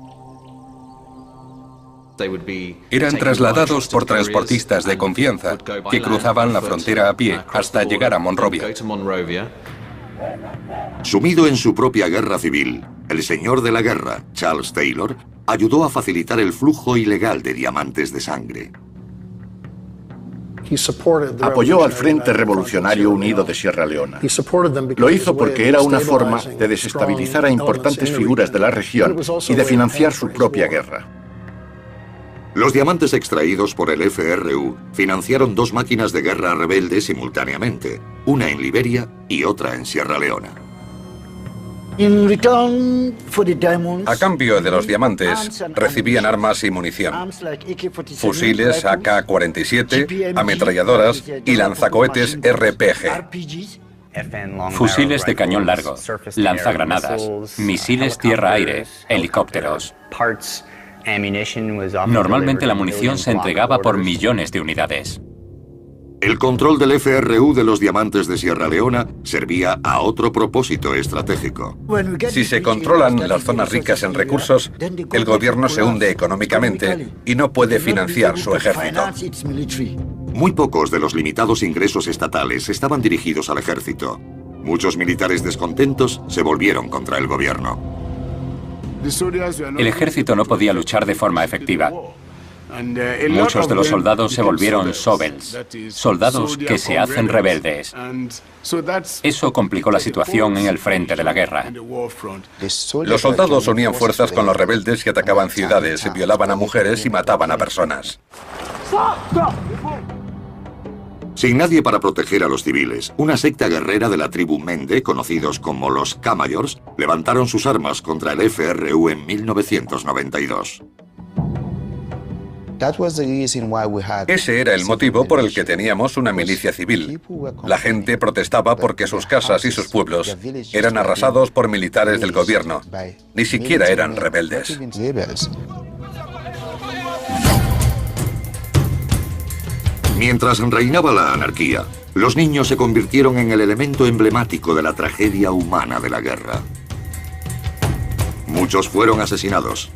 Eran trasladados por transportistas de confianza que cruzaban la frontera a pie hasta llegar a Monrovia. Sumido en su propia guerra civil, el señor de la guerra, Charles Taylor, ayudó a facilitar el flujo ilegal de diamantes de sangre. Apoyó al Frente Revolucionario Unido de Sierra Leona. Lo hizo porque era una forma de desestabilizar a importantes figuras de la región y de financiar su propia guerra. Los diamantes extraídos por el FRU financiaron dos máquinas de guerra rebeldes simultáneamente, una en Liberia y otra en Sierra Leona. A cambio de los diamantes, recibían armas y munición. Fusiles AK-47, ametralladoras y lanzacohetes RPG. Fusiles de cañón largo, lanzagranadas, misiles tierra-aire, helicópteros. Normalmente la munición se entregaba por millones de unidades. El control del FRU de los diamantes de Sierra Leona servía a otro propósito estratégico. Si se controlan las zonas ricas en recursos, el gobierno se hunde económicamente y no puede financiar su ejército. Muy pocos de los limitados ingresos estatales estaban dirigidos al ejército. Muchos militares descontentos se volvieron contra el gobierno. El ejército no podía luchar de forma efectiva. Muchos de los soldados se volvieron sobels, soldados que se hacen rebeldes. Eso complicó la situación en el frente de la guerra. Los soldados unían fuerzas con los rebeldes y atacaban ciudades, violaban a mujeres y mataban a personas. Sin nadie para proteger a los civiles, una secta guerrera de la tribu Mende, conocidos como los Kamayors, levantaron sus armas contra el FRU en 1992. Ese era el motivo por el que teníamos una milicia civil. La gente protestaba porque sus casas y sus pueblos eran arrasados por militares del gobierno. Ni siquiera eran rebeldes. Mientras reinaba la anarquía, los niños se convirtieron en el elemento emblemático de la tragedia humana de la guerra. Muchos fueron asesinados.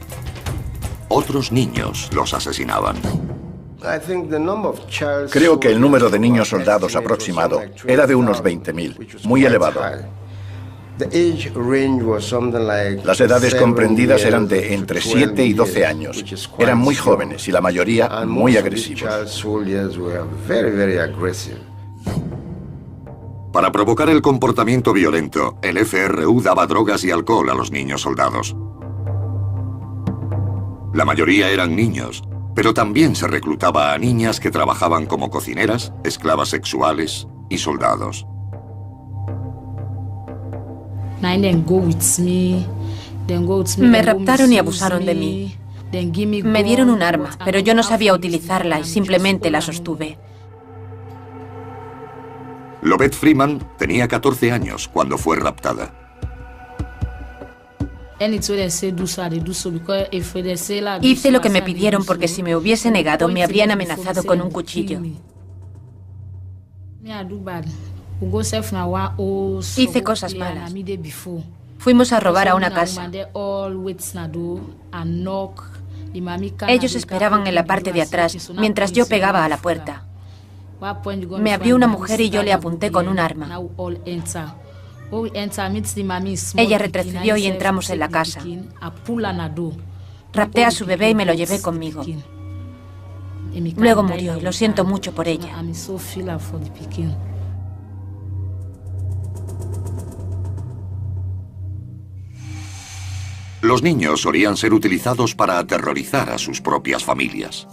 Otros niños los asesinaban. Creo que el número de niños soldados aproximado era de unos 20.000, muy elevado. Las edades comprendidas eran de entre 7 y 12 años. Eran muy jóvenes y la mayoría muy agresivos. Para provocar el comportamiento violento, el FRU daba drogas y alcohol a los niños soldados. La mayoría eran niños, pero también se reclutaba a niñas que trabajaban como cocineras, esclavas sexuales y soldados. Me raptaron y abusaron de mí. Me dieron un arma, pero yo no sabía utilizarla y simplemente la sostuve. Lovett Freeman tenía 14 años cuando fue raptada. Hice lo que me pidieron porque si me hubiese negado me habrían amenazado con un cuchillo. Hice cosas malas. Fuimos a robar a una casa. Ellos esperaban en la parte de atrás mientras yo pegaba a la puerta. Me abrió una mujer y yo le apunté con un arma. Ella retrocedió y entramos en la casa. Rapté a su bebé y me lo llevé conmigo. Luego murió y lo siento mucho por ella. Los niños solían ser utilizados para aterrorizar a sus propias familias.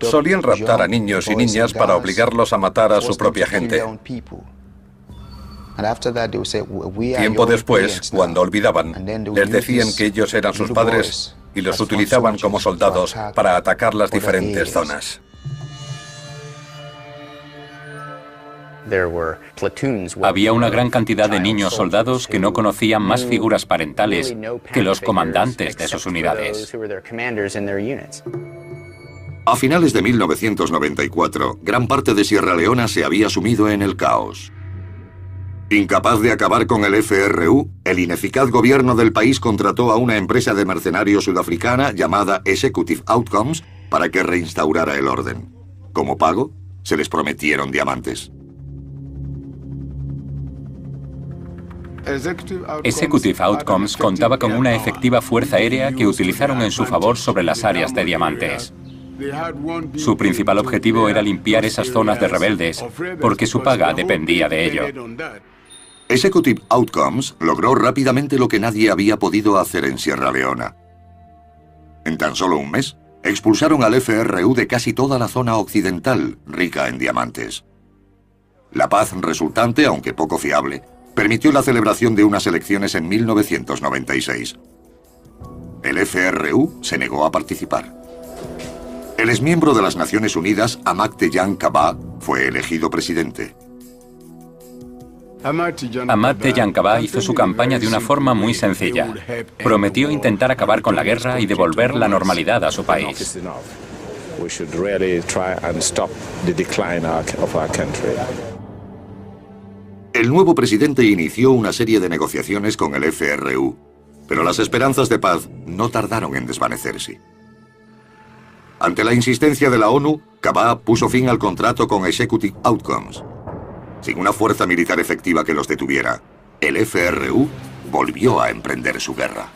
Solían raptar a niños y niñas para obligarlos a matar a su propia gente. Tiempo después, cuando olvidaban, les decían que ellos eran sus padres y los utilizaban como soldados para atacar las diferentes zonas. Había una gran cantidad de niños soldados que no conocían más figuras parentales que los comandantes de sus unidades. A finales de 1994, gran parte de Sierra Leona se había sumido en el caos. Incapaz de acabar con el FRU, el ineficaz gobierno del país contrató a una empresa de mercenarios sudafricana llamada Executive Outcomes para que reinstaurara el orden. Como pago, se les prometieron diamantes. Executive Outcomes contaba con una efectiva fuerza aérea que utilizaron en su favor sobre las áreas de diamantes. Su principal objetivo era limpiar esas zonas de rebeldes, porque su paga dependía de ello. Executive Outcomes logró rápidamente lo que nadie había podido hacer en Sierra Leona. En tan solo un mes, expulsaron al FRU de casi toda la zona occidental, rica en diamantes. La paz resultante, aunque poco fiable, permitió la celebración de unas elecciones en 1996. El FRU se negó a participar. El exmiembro de las Naciones Unidas, Amak Tejan Kaba, fue elegido presidente. Amak Tejan Kaba hizo su campaña de una forma muy sencilla. Prometió intentar acabar con la guerra y devolver la normalidad a su país. El nuevo presidente inició una serie de negociaciones con el FRU, pero las esperanzas de paz no tardaron en desvanecerse. Ante la insistencia de la ONU, Kaba puso fin al contrato con Executive Outcomes. Sin una fuerza militar efectiva que los detuviera, el FRU volvió a emprender su guerra.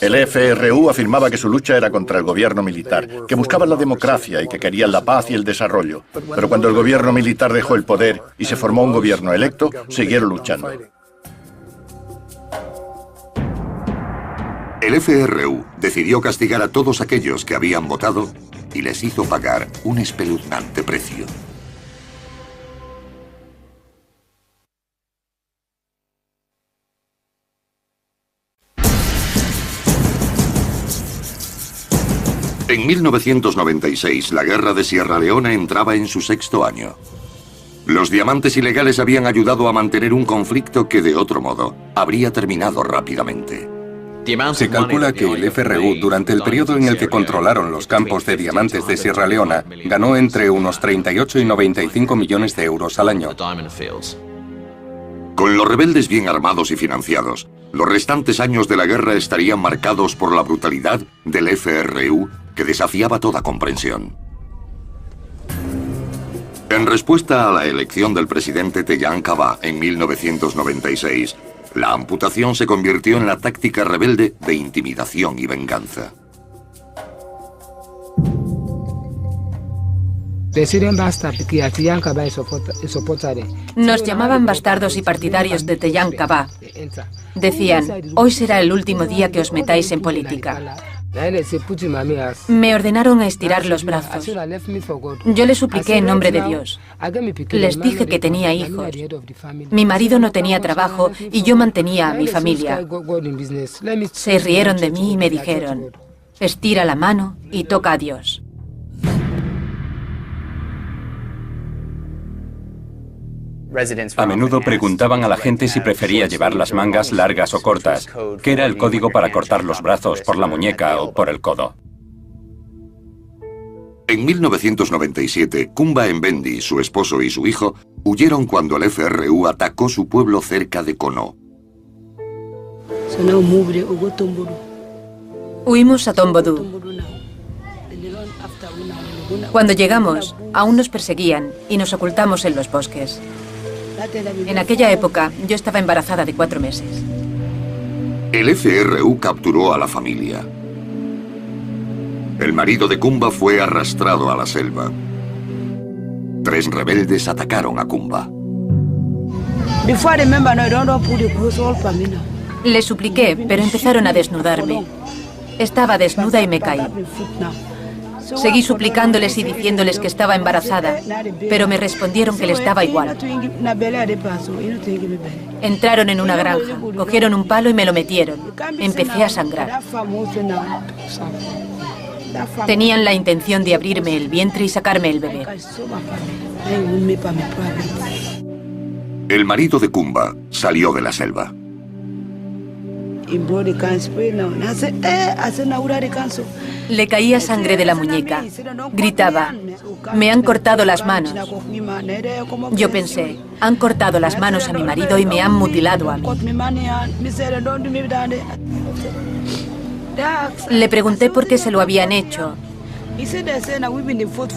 El FRU afirmaba que su lucha era contra el gobierno militar, que buscaban la democracia y que querían la paz y el desarrollo. Pero cuando el gobierno militar dejó el poder y se formó un gobierno electo, siguieron luchando. El FRU decidió castigar a todos aquellos que habían votado y les hizo pagar un espeluznante precio. En 1996, la guerra de Sierra Leona entraba en su 6º año. Los diamantes ilegales habían ayudado a mantener un conflicto que, de otro modo, habría terminado rápidamente. Se calcula que el FRU, durante el periodo en el que controlaron los campos de diamantes de Sierra Leona, ganó entre unos 38 y 95 millones de euros al año. Con los rebeldes bien armados y financiados, los restantes años de la guerra estarían marcados por la brutalidad del FRU, que desafiaba toda comprensión. En respuesta a la elección del presidente Tejan Kaba en 1996, la amputación se convirtió en la táctica rebelde de intimidación y venganza. Nos llamaban bastardos y partidarios de Tejan Kaba. Decían, hoy será el último día que os metáis en política. Me ordenaron a estirar los brazos. Yo les supliqué en nombre de Dios. Les dije que tenía hijos. Mi marido no tenía trabajo y yo mantenía a mi familia. Se rieron de mí y me dijeron, estira la mano y toca a Dios. A menudo preguntaban a la gente si prefería llevar las mangas largas o cortas, que era el código para cortar los brazos por la muñeca o por el codo. En 1997, Kumba Mbendi, su esposo y su hijo, huyeron cuando el FRU atacó su pueblo cerca de Kono. Huimos a Tombodú. Cuando llegamos, aún nos perseguían y nos ocultamos en los bosques. En aquella época, yo estaba embarazada de 4 meses. El FRU capturó a la familia. El marido de Kumba fue arrastrado a la selva. 3 rebeldes atacaron a Kumba. Les supliqué, pero empezaron a desnudarme. Estaba desnuda y me caí. Seguí suplicándoles y diciéndoles que estaba embarazada, pero me respondieron que le estaba igual. Entraron en una granja, cogieron un palo y me lo metieron. Empecé a sangrar. Tenían la intención de abrirme el vientre y sacarme el bebé. El marido de Kumba salió de la selva. Le caía sangre de la muñeca. Gritaba, me han cortado las manos. Yo pensé, han cortado las manos a mi marido y me han mutilado a mí. Le pregunté por qué se lo habían hecho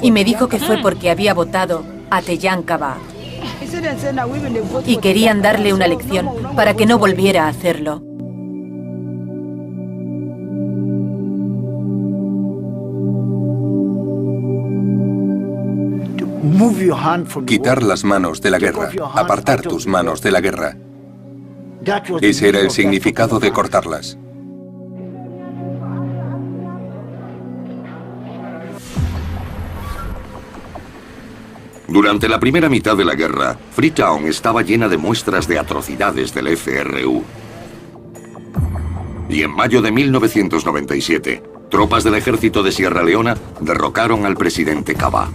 y me dijo que fue porque había votado a Tejan Kaba y querían darle una lección para que no volviera a hacerlo. Quitar las manos de la guerra, apartar tus manos de la guerra. Ese era el significado de cortarlas. Durante la primera mitad de la guerra, Freetown estaba llena de muestras de atrocidades del FRU. Y en mayo de 1997, tropas del ejército de Sierra Leona derrocaron al presidente Kaba.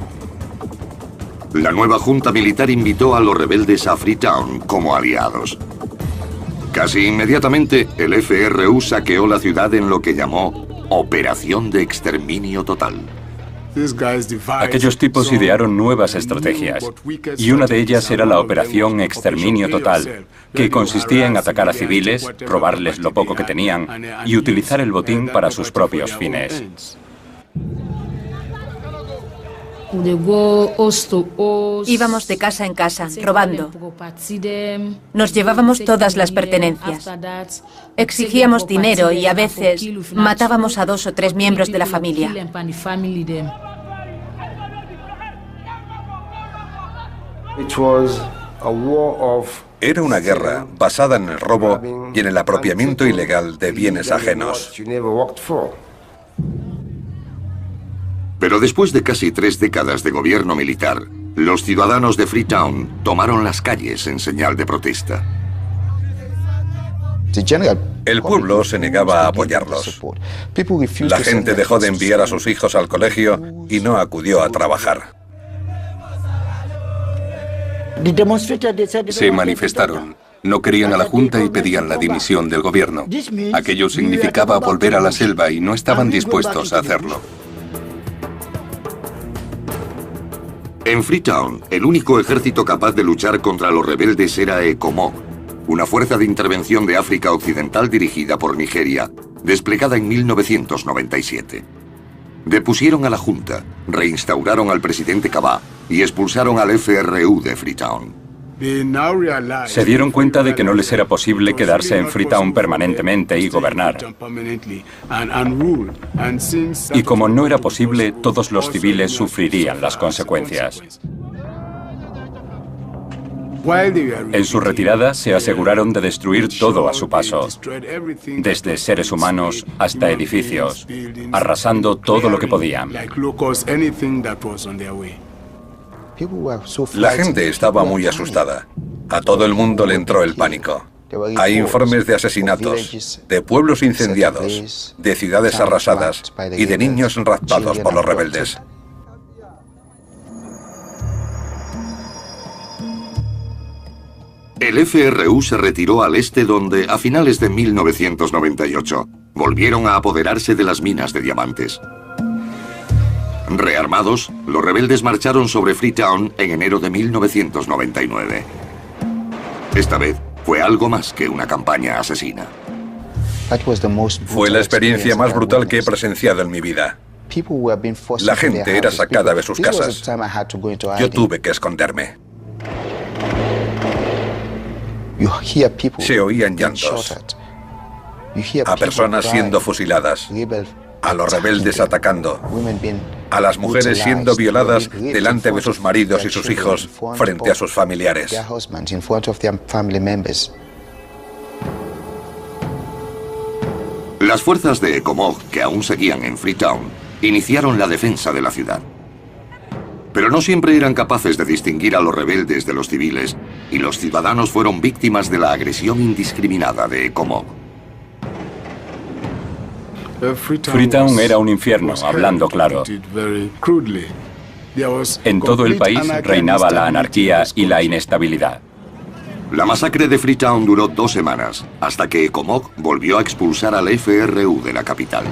La nueva junta militar invitó a los rebeldes a Freetown como aliados. Casi inmediatamente, el FRU saqueó la ciudad en lo que llamó Operación de Exterminio Total. Aquellos tipos idearon nuevas estrategias, y una de ellas era la Operación Exterminio Total, que consistía en atacar a civiles, robarles lo poco que tenían y utilizar el botín para sus propios fines. Íbamos de casa en casa, robando. Nos llevábamos todas las pertenencias. Exigíamos dinero y a veces matábamos a 2 o 3 miembros de la familia. Era una guerra basada en el robo y en el apropiamiento ilegal de bienes ajenos. Pero después de casi 3 décadas de gobierno militar, los ciudadanos de Freetown tomaron las calles en señal de protesta. El pueblo se negaba a apoyarlos. La gente dejó de enviar a sus hijos al colegio y no acudió a trabajar. Se manifestaron. No querían a la Junta y pedían la dimisión del gobierno. Aquello significaba volver a la selva y no estaban dispuestos a hacerlo. En Freetown, el único ejército capaz de luchar contra los rebeldes era ECOMOG, una fuerza de intervención de África Occidental dirigida por Nigeria, desplegada en 1997. Depusieron a la Junta, reinstauraron al presidente Kaba y expulsaron al FRU de Freetown. Se dieron cuenta de que no les era posible quedarse en Freetown permanentemente y gobernar. Y como no era posible, todos los civiles sufrirían las consecuencias. En su retirada se aseguraron de destruir todo a su paso, desde seres humanos hasta edificios, arrasando todo lo que podían. La gente estaba muy asustada. A todo el mundo le entró el pánico. Hay informes de asesinatos, de pueblos incendiados, de ciudades arrasadas y de niños raptados por los rebeldes. El FRU se retiró al este donde, a finales de 1998, volvieron a apoderarse de las minas de diamantes. Rearmados, los rebeldes marcharon sobre Freetown en enero de 1999. Esta vez fue algo más que una campaña asesina. Fue la experiencia más brutal que he presenciado en mi vida. La gente era sacada de sus casas. Yo tuve que esconderme. Se oían llantos, a personas siendo fusiladas, a los rebeldes atacando, a las mujeres siendo violadas delante de sus maridos y sus hijos frente a sus familiares. Las fuerzas de ECOMOG, que aún seguían en Freetown, iniciaron la defensa de la ciudad. Pero no siempre eran capaces de distinguir a los rebeldes de los civiles, y los ciudadanos fueron víctimas de la agresión indiscriminada de ECOMOG. Freetown era un infierno, hablando claro. En todo el país reinaba la anarquía y la inestabilidad. La masacre de Freetown duró 2 semanas, hasta que ECOMOG volvió a expulsar al FRU de la capital.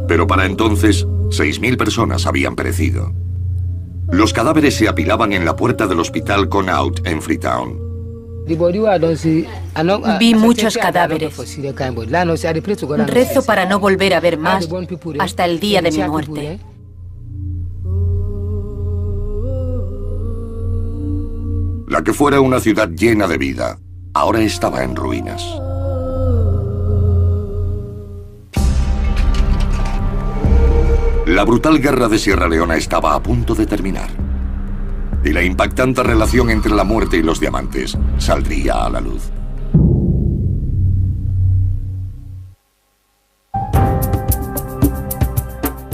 Pero para entonces, 6.000 personas habían perecido. Los cadáveres se apilaban en la puerta del hospital Connaught en Freetown. Vi muchos cadáveres. Rezo para no volver a ver más hasta el día de mi muerte. La que fuera una ciudad llena de vida, ahora estaba en ruinas. La brutal guerra de Sierra Leona estaba a punto de terminar. Y la impactante relación entre la muerte y los diamantes saldría a la luz.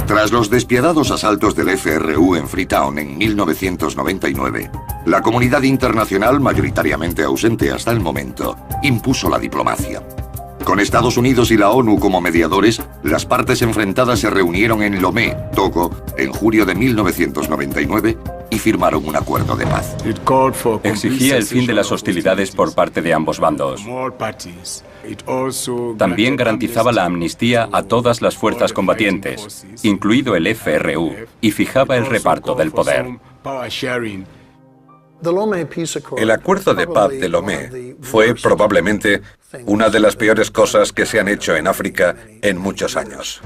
Tras los despiadados asaltos del FRU en Freetown en 1999, la comunidad internacional, mayoritariamente ausente hasta el momento, impuso la diplomacia. Con Estados Unidos y la ONU como mediadores, las partes enfrentadas se reunieron en Lomé, Togo, en julio de 1999 y firmaron un acuerdo de paz. Exigía el fin de las hostilidades por parte de ambos bandos. También garantizaba la amnistía a todas las fuerzas combatientes, incluido el FRU, y fijaba el reparto del poder. El acuerdo de paz de Lomé fue probablemente una de las peores cosas que se han hecho en África en muchos años.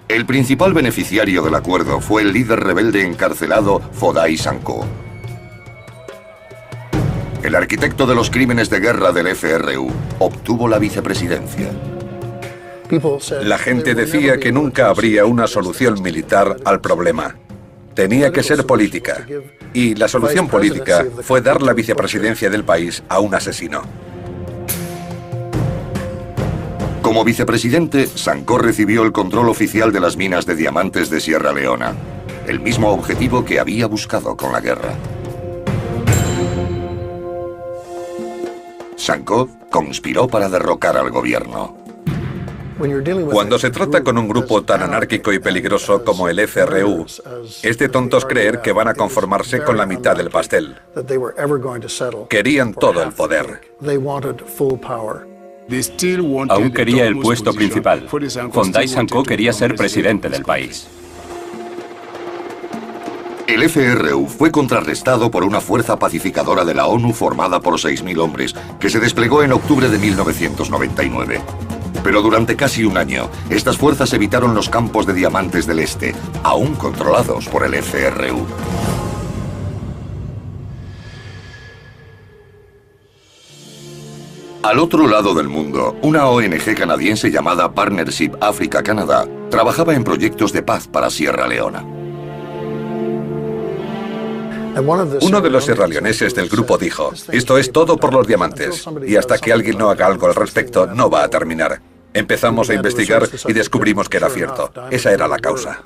El principal beneficiario del acuerdo fue el líder rebelde encarcelado Foday Sankoh. El arquitecto de los crímenes de guerra del FRU obtuvo la vicepresidencia. La gente decía que nunca habría una solución militar al problema. Tenía que ser política. Y la solución política fue dar la vicepresidencia del país a un asesino. Como vicepresidente, Sankoh recibió el control oficial de las minas de diamantes de Sierra Leona, el mismo objetivo que había buscado con la guerra. Sankoh conspiró para derrocar al gobierno. Cuando se trata con un grupo tan anárquico y peligroso como el FRU, es de tontos creer que van a conformarse con la mitad del pastel. Querían todo el poder. Aún quería el puesto principal. Foday Sankoh quería ser presidente del país. El FRU fue contrarrestado por una fuerza pacificadora de la ONU formada por 6.000 hombres, que se desplegó en octubre de 1999. Pero durante casi un año, estas fuerzas evitaron los campos de diamantes del este, aún controlados por el FRU. Al otro lado del mundo, una ONG canadiense llamada Partnership Africa-Canadá trabajaba en proyectos de paz para Sierra Leona. Uno de los sierraleoneses del grupo dijo: esto es todo por los diamantes, y hasta que alguien no haga algo al respecto, no va a terminar. Empezamos a investigar y descubrimos que era cierto. Esa era la causa.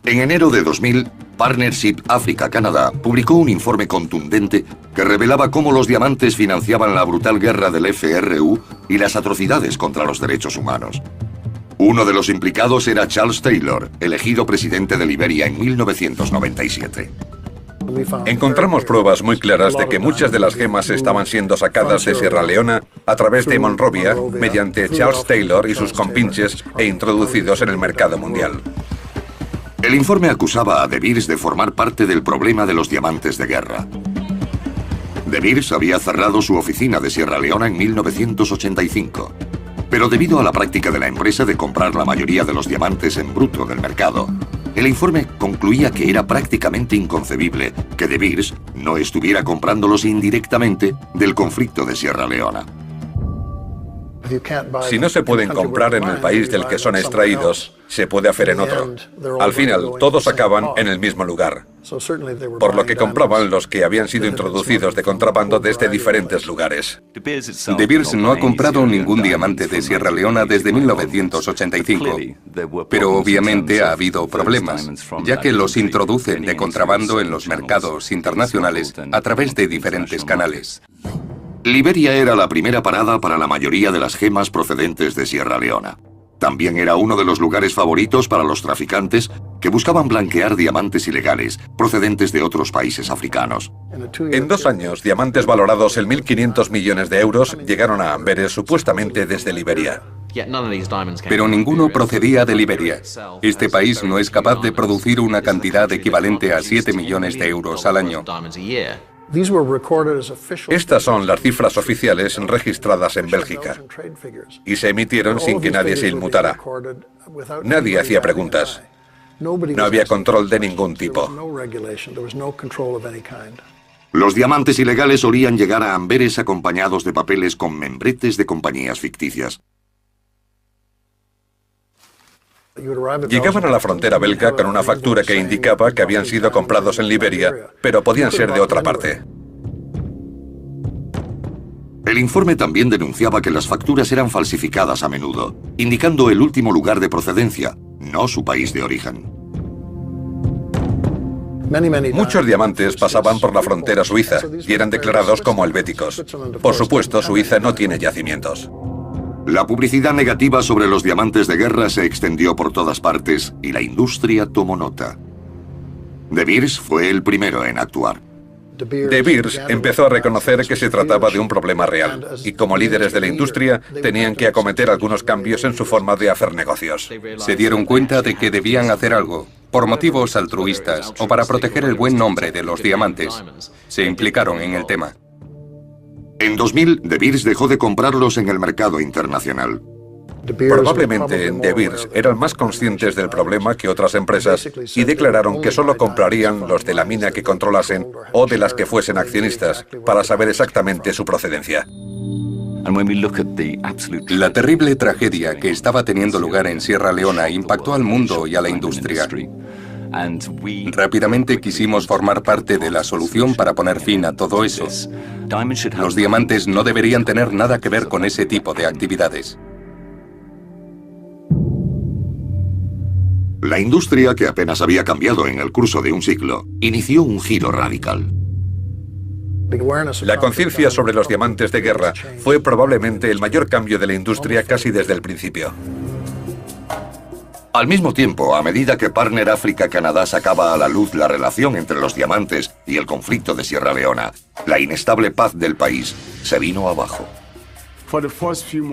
En enero de 2000, Partnership Africa-Canadá publicó un informe contundente que revelaba cómo los diamantes financiaban la brutal guerra del FRU y las atrocidades contra los derechos humanos. Uno de los implicados era Charles Taylor, elegido presidente de Liberia en 1997. Encontramos pruebas muy claras de que muchas de las gemas estaban siendo sacadas de Sierra Leona a través de Monrovia mediante Charles Taylor y sus compinches e introducidos en el mercado mundial. El informe acusaba a De Beers de formar parte del problema de los diamantes de guerra. De Beers había cerrado su oficina de Sierra Leona en 1985. Pero debido a la práctica de la empresa de comprar la mayoría de los diamantes en bruto del mercado, el informe concluía que era prácticamente inconcebible que De Beers no estuviera comprándolos indirectamente del conflicto de Sierra Leona. Si no se pueden comprar en el país del que son extraídos, se puede hacer en otro. Al final, todos acaban en el mismo lugar, por lo que compraban los que habían sido introducidos de contrabando desde diferentes lugares. De Beers no ha comprado ningún diamante de Sierra Leona desde 1985, pero obviamente ha habido problemas, ya que los introducen de contrabando en los mercados internacionales a través de diferentes canales. Liberia era la primera parada para la mayoría de las gemas procedentes de Sierra Leona. También era uno de los lugares favoritos para los traficantes que buscaban blanquear diamantes ilegales procedentes de otros países africanos. En 2 años, diamantes valorados en 1.500 millones de euros llegaron a Amberes supuestamente desde Liberia. Pero ninguno procedía de Liberia. Este país no es capaz de producir una cantidad equivalente a 7 millones de euros al año. Estas son las cifras oficiales registradas en Bélgica y se emitieron sin que nadie se inmutara. Nadie hacía preguntas. No había control de ningún tipo. Los diamantes ilegales solían llegar a Amberes acompañados de papeles con membretes de compañías ficticias. Llegaban a la frontera belga con una factura que indicaba que habían sido comprados en Liberia, pero podían ser de otra parte. El informe también denunciaba que las facturas eran falsificadas a menudo, indicando el último lugar de procedencia, no su país de origen. Muchos diamantes pasaban por la frontera suiza y eran declarados como helvéticos. Por supuesto, Suiza no tiene yacimientos. La publicidad negativa sobre los diamantes de guerra se extendió por todas partes y la industria tomó nota. De Beers fue el primero en actuar. De Beers empezó a reconocer que se trataba de un problema real y como líderes de la industria tenían que acometer algunos cambios en su forma de hacer negocios. Se dieron cuenta de que debían hacer algo, por motivos altruistas o para proteger el buen nombre de los diamantes. Se implicaron en el tema. En 2000, De Beers dejó de comprarlos en el mercado internacional. Probablemente De Beers eran más conscientes del problema que otras empresas y declararon que solo comprarían los de la mina que controlasen o de las que fuesen accionistas para saber exactamente su procedencia. La terrible tragedia que estaba teniendo lugar en Sierra Leona impactó al mundo y a la industria. Rápidamente quisimos formar parte de la solución para poner fin a todo eso. Los diamantes no deberían tener nada que ver con ese tipo de actividades. La industria, que apenas había cambiado en el curso de un siglo, inició un giro radical. La conciencia sobre los diamantes de guerra fue probablemente el mayor cambio de la industria casi desde el principio. Al mismo tiempo, a medida que Partner África-Canadá sacaba a la luz la relación entre los diamantes y el conflicto de Sierra Leona, la inestable paz del país se vino abajo.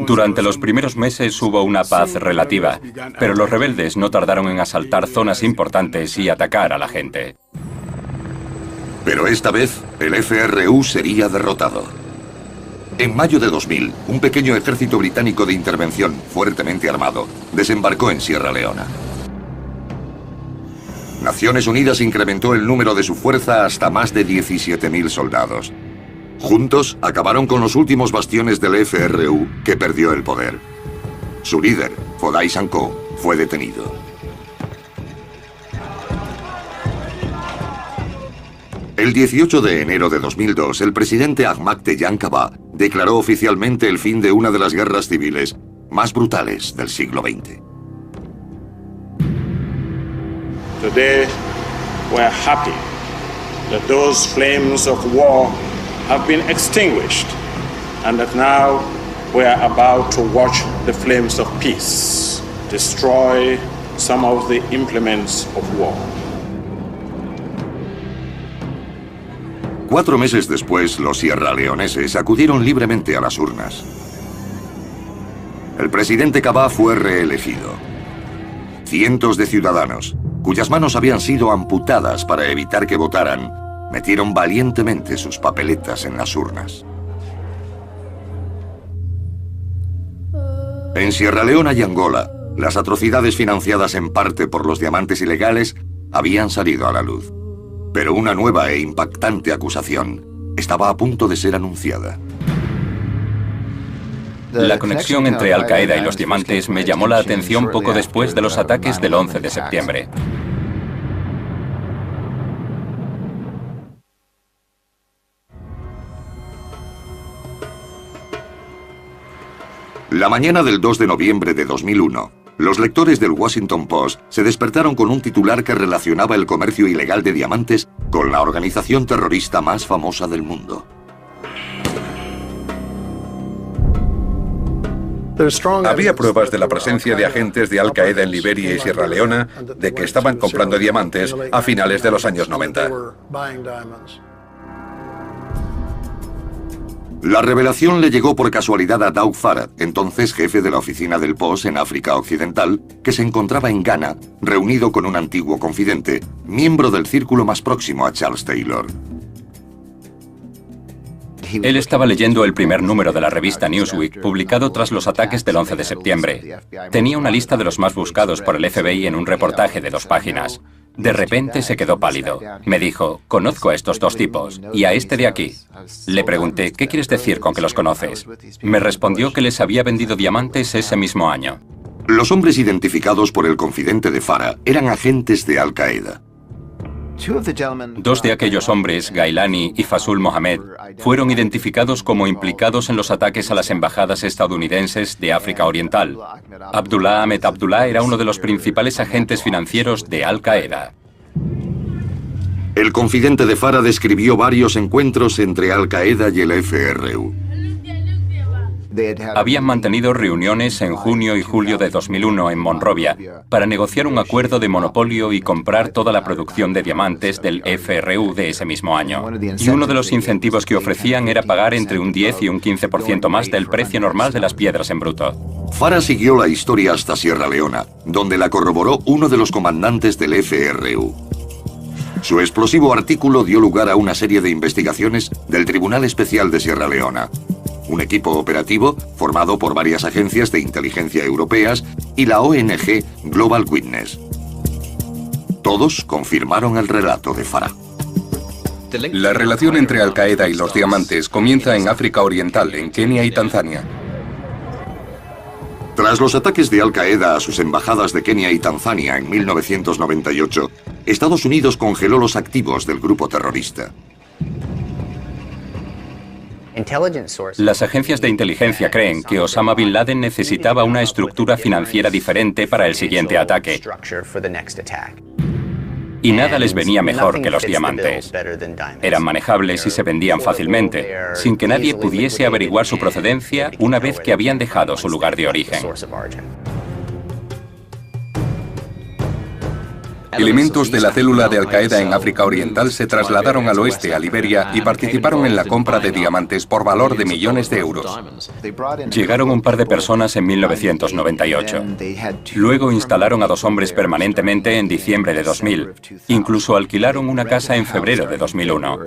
Durante los primeros meses hubo una paz relativa, pero los rebeldes no tardaron en asaltar zonas importantes y atacar a la gente. Pero esta vez, el FRU sería derrotado. En mayo de 2000, un pequeño ejército británico de intervención, fuertemente armado, desembarcó en Sierra Leona. Naciones Unidas incrementó el número de su fuerza hasta más de 17.000 soldados. Juntos, acabaron con los últimos bastiones del FRU, que perdió el poder. Su líder, Foday Sankoh, fue detenido. El 18 de enero de 2002, el presidente Ahmad Tejan Kaba declaró oficialmente el fin de una de las guerras civiles más brutales del siglo XX. Today, we're happy that those flames of war have been extinguished and that now we are about to watch the flames of peace destroy some of the implements of war. 4 meses después, los sierraleoneses acudieron libremente a las urnas. El presidente Kaba fue reelegido. Cientos de ciudadanos, cuyas manos habían sido amputadas para evitar que votaran, metieron valientemente sus papeletas en las urnas. En Sierra Leona y Angola, las atrocidades financiadas en parte por los diamantes ilegales habían salido a la luz. Pero una nueva e impactante acusación estaba a punto de ser anunciada. La conexión entre Al-Qaeda y los diamantes me llamó la atención poco después de los ataques del 11 de septiembre. La mañana del 2 de noviembre de 2001, los lectores del Washington Post se despertaron con un titular que relacionaba el comercio ilegal de diamantes con la organización terrorista más famosa del mundo. Había pruebas de la presencia de agentes de Al-Qaeda en Liberia y Sierra Leona de que estaban comprando diamantes a finales de los años 90. La revelación le llegó por casualidad a Doug Farad, entonces jefe de la oficina del Post en África Occidental, que se encontraba en Ghana, reunido con un antiguo confidente, miembro del círculo más próximo a Charles Taylor. Él estaba leyendo el primer número de la revista Newsweek, publicado tras los ataques del 11 de septiembre. Tenía una lista de los más buscados por el FBI en un reportaje de 2 páginas. De repente se quedó pálido. Me dijo, conozco a estos 2 tipos, y a este de aquí. Le pregunté, ¿qué quieres decir con que los conoces? Me respondió que les había vendido diamantes ese mismo año. Los hombres identificados por el confidente de Farah eran agentes de Al-Qaeda. 2 de aquellos hombres, Gailani y Fasul Mohamed, fueron identificados como implicados en los ataques a las embajadas estadounidenses de África Oriental. Abdullah Ahmed Abdullah era uno de los principales agentes financieros de Al-Qaeda. El confidente de Farah describió varios encuentros entre Al-Qaeda y el FRU. Habían mantenido reuniones en junio y julio de 2001 en Monrovia para negociar un acuerdo de monopolio y comprar toda la producción de diamantes del FRU de ese mismo año. Y uno de los incentivos que ofrecían era pagar entre un 10 y un 15% más del precio normal de las piedras en bruto. Farah siguió la historia hasta Sierra Leona, donde la corroboró uno de los comandantes del FRU. Su explosivo artículo dio lugar a una serie de investigaciones del Tribunal Especial de Sierra Leona, un equipo operativo formado por varias agencias de inteligencia europeas y la ONG Global Witness. Todos confirmaron el relato de Farah. La relación entre Al-Qaeda y los diamantes comienza en África Oriental, en Kenia y Tanzania. Tras los ataques de Al-Qaeda a sus embajadas de Kenia y Tanzania en 1998, Estados Unidos congeló los activos del grupo terrorista. Las agencias de inteligencia creen que Osama Bin Laden necesitaba una estructura financiera diferente para el siguiente ataque. Y nada les venía mejor que los diamantes. Eran manejables y se vendían fácilmente, sin que nadie pudiese averiguar su procedencia una vez que habían dejado su lugar de origen. Elementos de la célula de Al-Qaeda en África Oriental se trasladaron al oeste, a Liberia, y participaron en la compra de diamantes por valor de millones de euros. Llegaron un par de personas en 1998. Luego instalaron a 2 hombres permanentemente en diciembre de 2000. Incluso alquilaron una casa en febrero de 2001.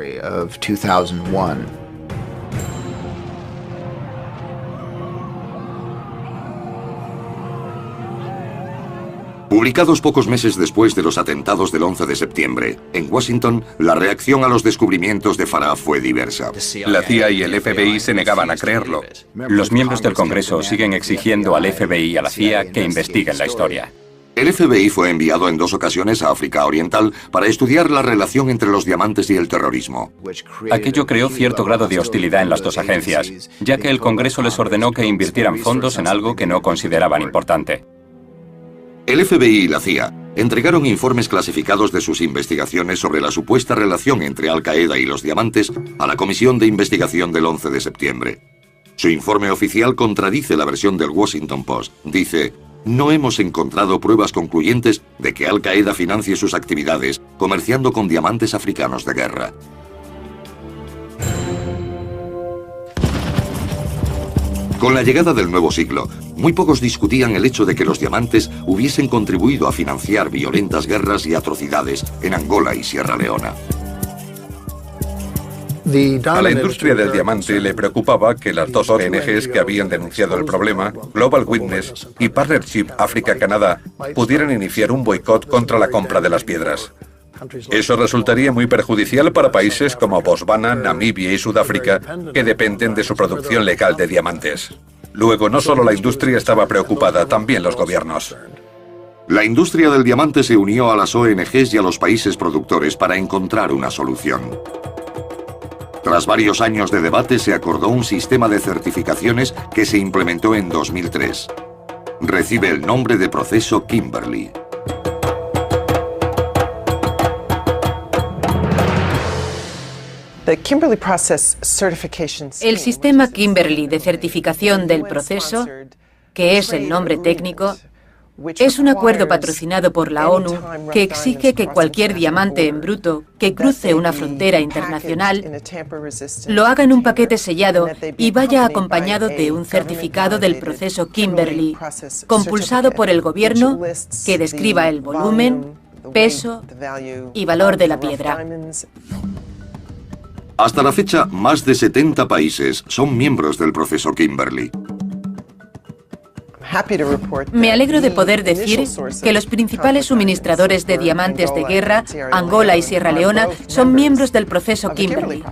Publicados pocos meses después de los atentados del 11 de septiembre, en Washington, la reacción a los descubrimientos de Farah fue diversa. La CIA y el FBI se negaban a creerlo. Los miembros del Congreso siguen exigiendo al FBI y a la CIA que investiguen la historia. El FBI fue enviado en 2 ocasiones a África Oriental para estudiar la relación entre los diamantes y el terrorismo. Aquello creó cierto grado de hostilidad en las 2 agencias, ya que el Congreso les ordenó que invirtieran fondos en algo que no consideraban importante. El FBI y la CIA entregaron informes clasificados de sus investigaciones sobre la supuesta relación entre Al-Qaeda y los diamantes a la Comisión de Investigación del 11 de septiembre. Su informe oficial contradice la versión del Washington Post. Dice: no hemos encontrado pruebas concluyentes de que Al-Qaeda financie sus actividades comerciando con diamantes africanos de guerra. Con la llegada del nuevo siglo, muy pocos discutían el hecho de que los diamantes hubiesen contribuido a financiar violentas guerras y atrocidades en Angola y Sierra Leona. A la industria del diamante le preocupaba que las 2 ONGs que habían denunciado el problema, Global Witness y Partnership África-Canadá, pudieran iniciar un boicot contra la compra de las piedras. Eso resultaría muy perjudicial para países como Botswana, Namibia y Sudáfrica, que dependen de su producción legal de diamantes. Luego, no solo la industria estaba preocupada, también los gobiernos. La industria del diamante se unió a las ONGs y a los países productores para encontrar una solución. Tras varios años de debate, se acordó un sistema de certificaciones que se implementó en 2003. Recibe el nombre de Proceso Kimberley. El sistema Kimberley de certificación del proceso, que es el nombre técnico, es un acuerdo patrocinado por la ONU que exige que cualquier diamante en bruto que cruce una frontera internacional lo haga en un paquete sellado y vaya acompañado de un certificado del proceso Kimberley, compulsado por el gobierno, que describa el volumen, peso y valor de la piedra. Hasta la fecha, más de 70 países son miembros del proceso Kimberley. Me alegro de poder decir que los principales suministradores de diamantes de guerra, Angola y Sierra Leona, son miembros del proceso Kimberley.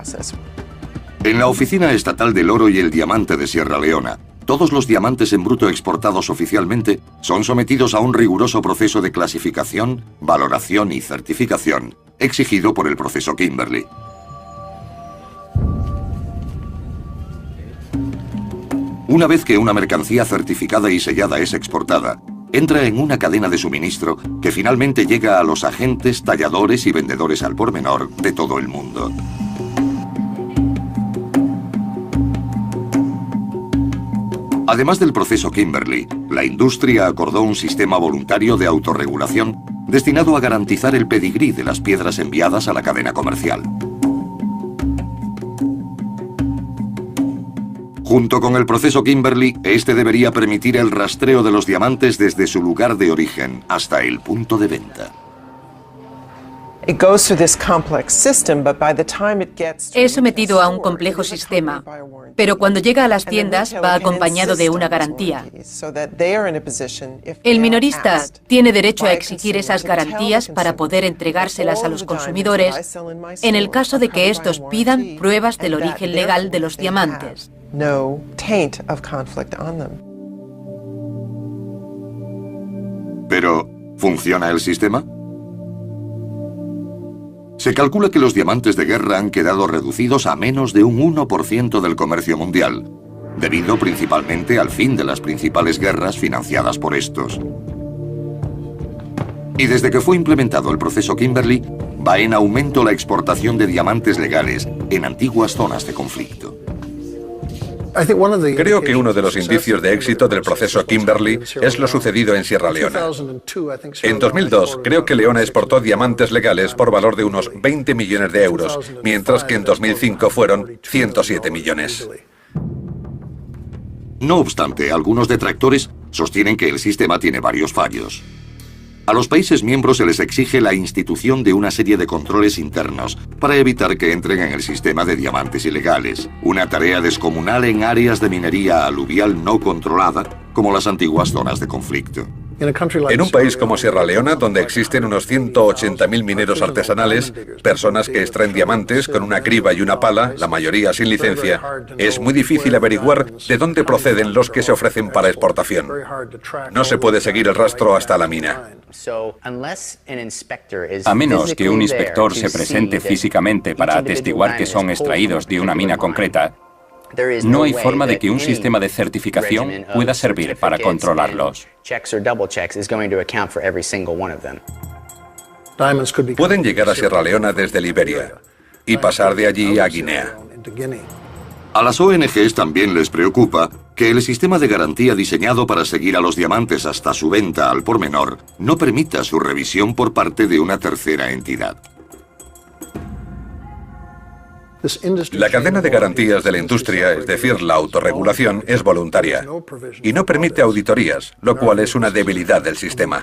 En la Oficina Estatal del Oro y el Diamante de Sierra Leona, todos los diamantes en bruto exportados oficialmente son sometidos a un riguroso proceso de clasificación, valoración y certificación, exigido por el proceso Kimberley. Una vez que una mercancía certificada y sellada es exportada, entra en una cadena de suministro que finalmente llega a los agentes, talladores y vendedores al por menor de todo el mundo. Además del proceso Kimberley, la industria acordó un sistema voluntario de autorregulación destinado a garantizar el pedigrí de las piedras enviadas a la cadena comercial. Junto con el proceso Kimberley, este debería permitir el rastreo de los diamantes desde su lugar de origen hasta el punto de venta. Es sometido a un complejo sistema, pero cuando llega a las tiendas va acompañado de una garantía. El minorista tiene derecho a exigir esas garantías para poder entregárselas a los consumidores en el caso de que estos pidan pruebas del origen legal de los diamantes. Pero, ¿funciona el sistema? Se calcula que los diamantes de guerra han quedado reducidos a menos de un 1% del comercio mundial, debido principalmente al fin de las principales guerras financiadas por estos. Y desde que fue implementado el proceso Kimberley, va en aumento la exportación de diamantes legales en antiguas zonas de conflicto. Creo que uno de los indicios de éxito del proceso Kimberley es lo sucedido en Sierra Leona. En 2002, creo que Leona exportó diamantes legales por valor de unos 20 millones de euros, mientras que en 2005 fueron 107 millones. No obstante, algunos detractores sostienen que el sistema tiene varios fallos. A los países miembros se les exige la institución de una serie de controles internos para evitar que entren en el sistema de diamantes ilegales, una tarea descomunal en áreas de minería aluvial no controlada, como las antiguas zonas de conflicto. En un país como Sierra Leona, donde existen unos 180.000 mineros artesanales, personas que extraen diamantes con una criba y una pala, la mayoría sin licencia, es muy difícil averiguar de dónde proceden los que se ofrecen para exportación. No se puede seguir el rastro hasta la mina. A menos que un inspector se presente físicamente para atestiguar que son extraídos de una mina concreta, no hay forma de que un sistema de certificación pueda servir para controlarlos. Pueden llegar a Sierra Leona desde Liberia y pasar de allí a Guinea. A las ONGs también les preocupa que el sistema de garantía diseñado para seguir a los diamantes hasta su venta al por menor no permita su revisión por parte de una tercera entidad. La cadena de garantías de la industria, es decir, la autorregulación, es voluntaria y no permite auditorías, lo cual es una debilidad del sistema.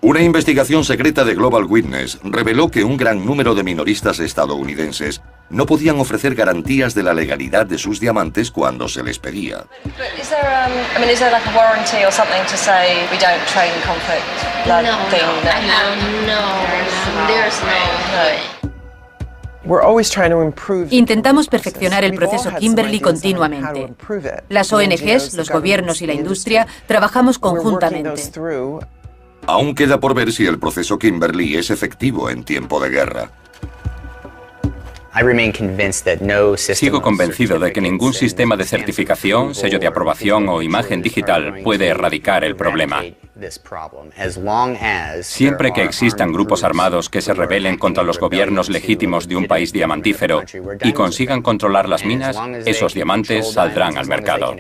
Una investigación secreta de Global Witness reveló que un gran número de minoristas estadounidenses no podían ofrecer garantías de la legalidad de sus diamantes cuando se les pedía. Intentamos perfeccionar el proceso Kimberley continuamente. Las ONGs, los gobiernos y la industria trabajamos conjuntamente. Aún queda por ver si el proceso Kimberley es efectivo en tiempo de guerra. Sigo convencido de que ningún sistema de certificación, sello de aprobación o imagen digital puede erradicar el problema. Siempre que existan grupos armados que se rebelen contra los gobiernos legítimos de un país diamantífero y consigan controlar las minas, esos diamantes saldrán al mercado.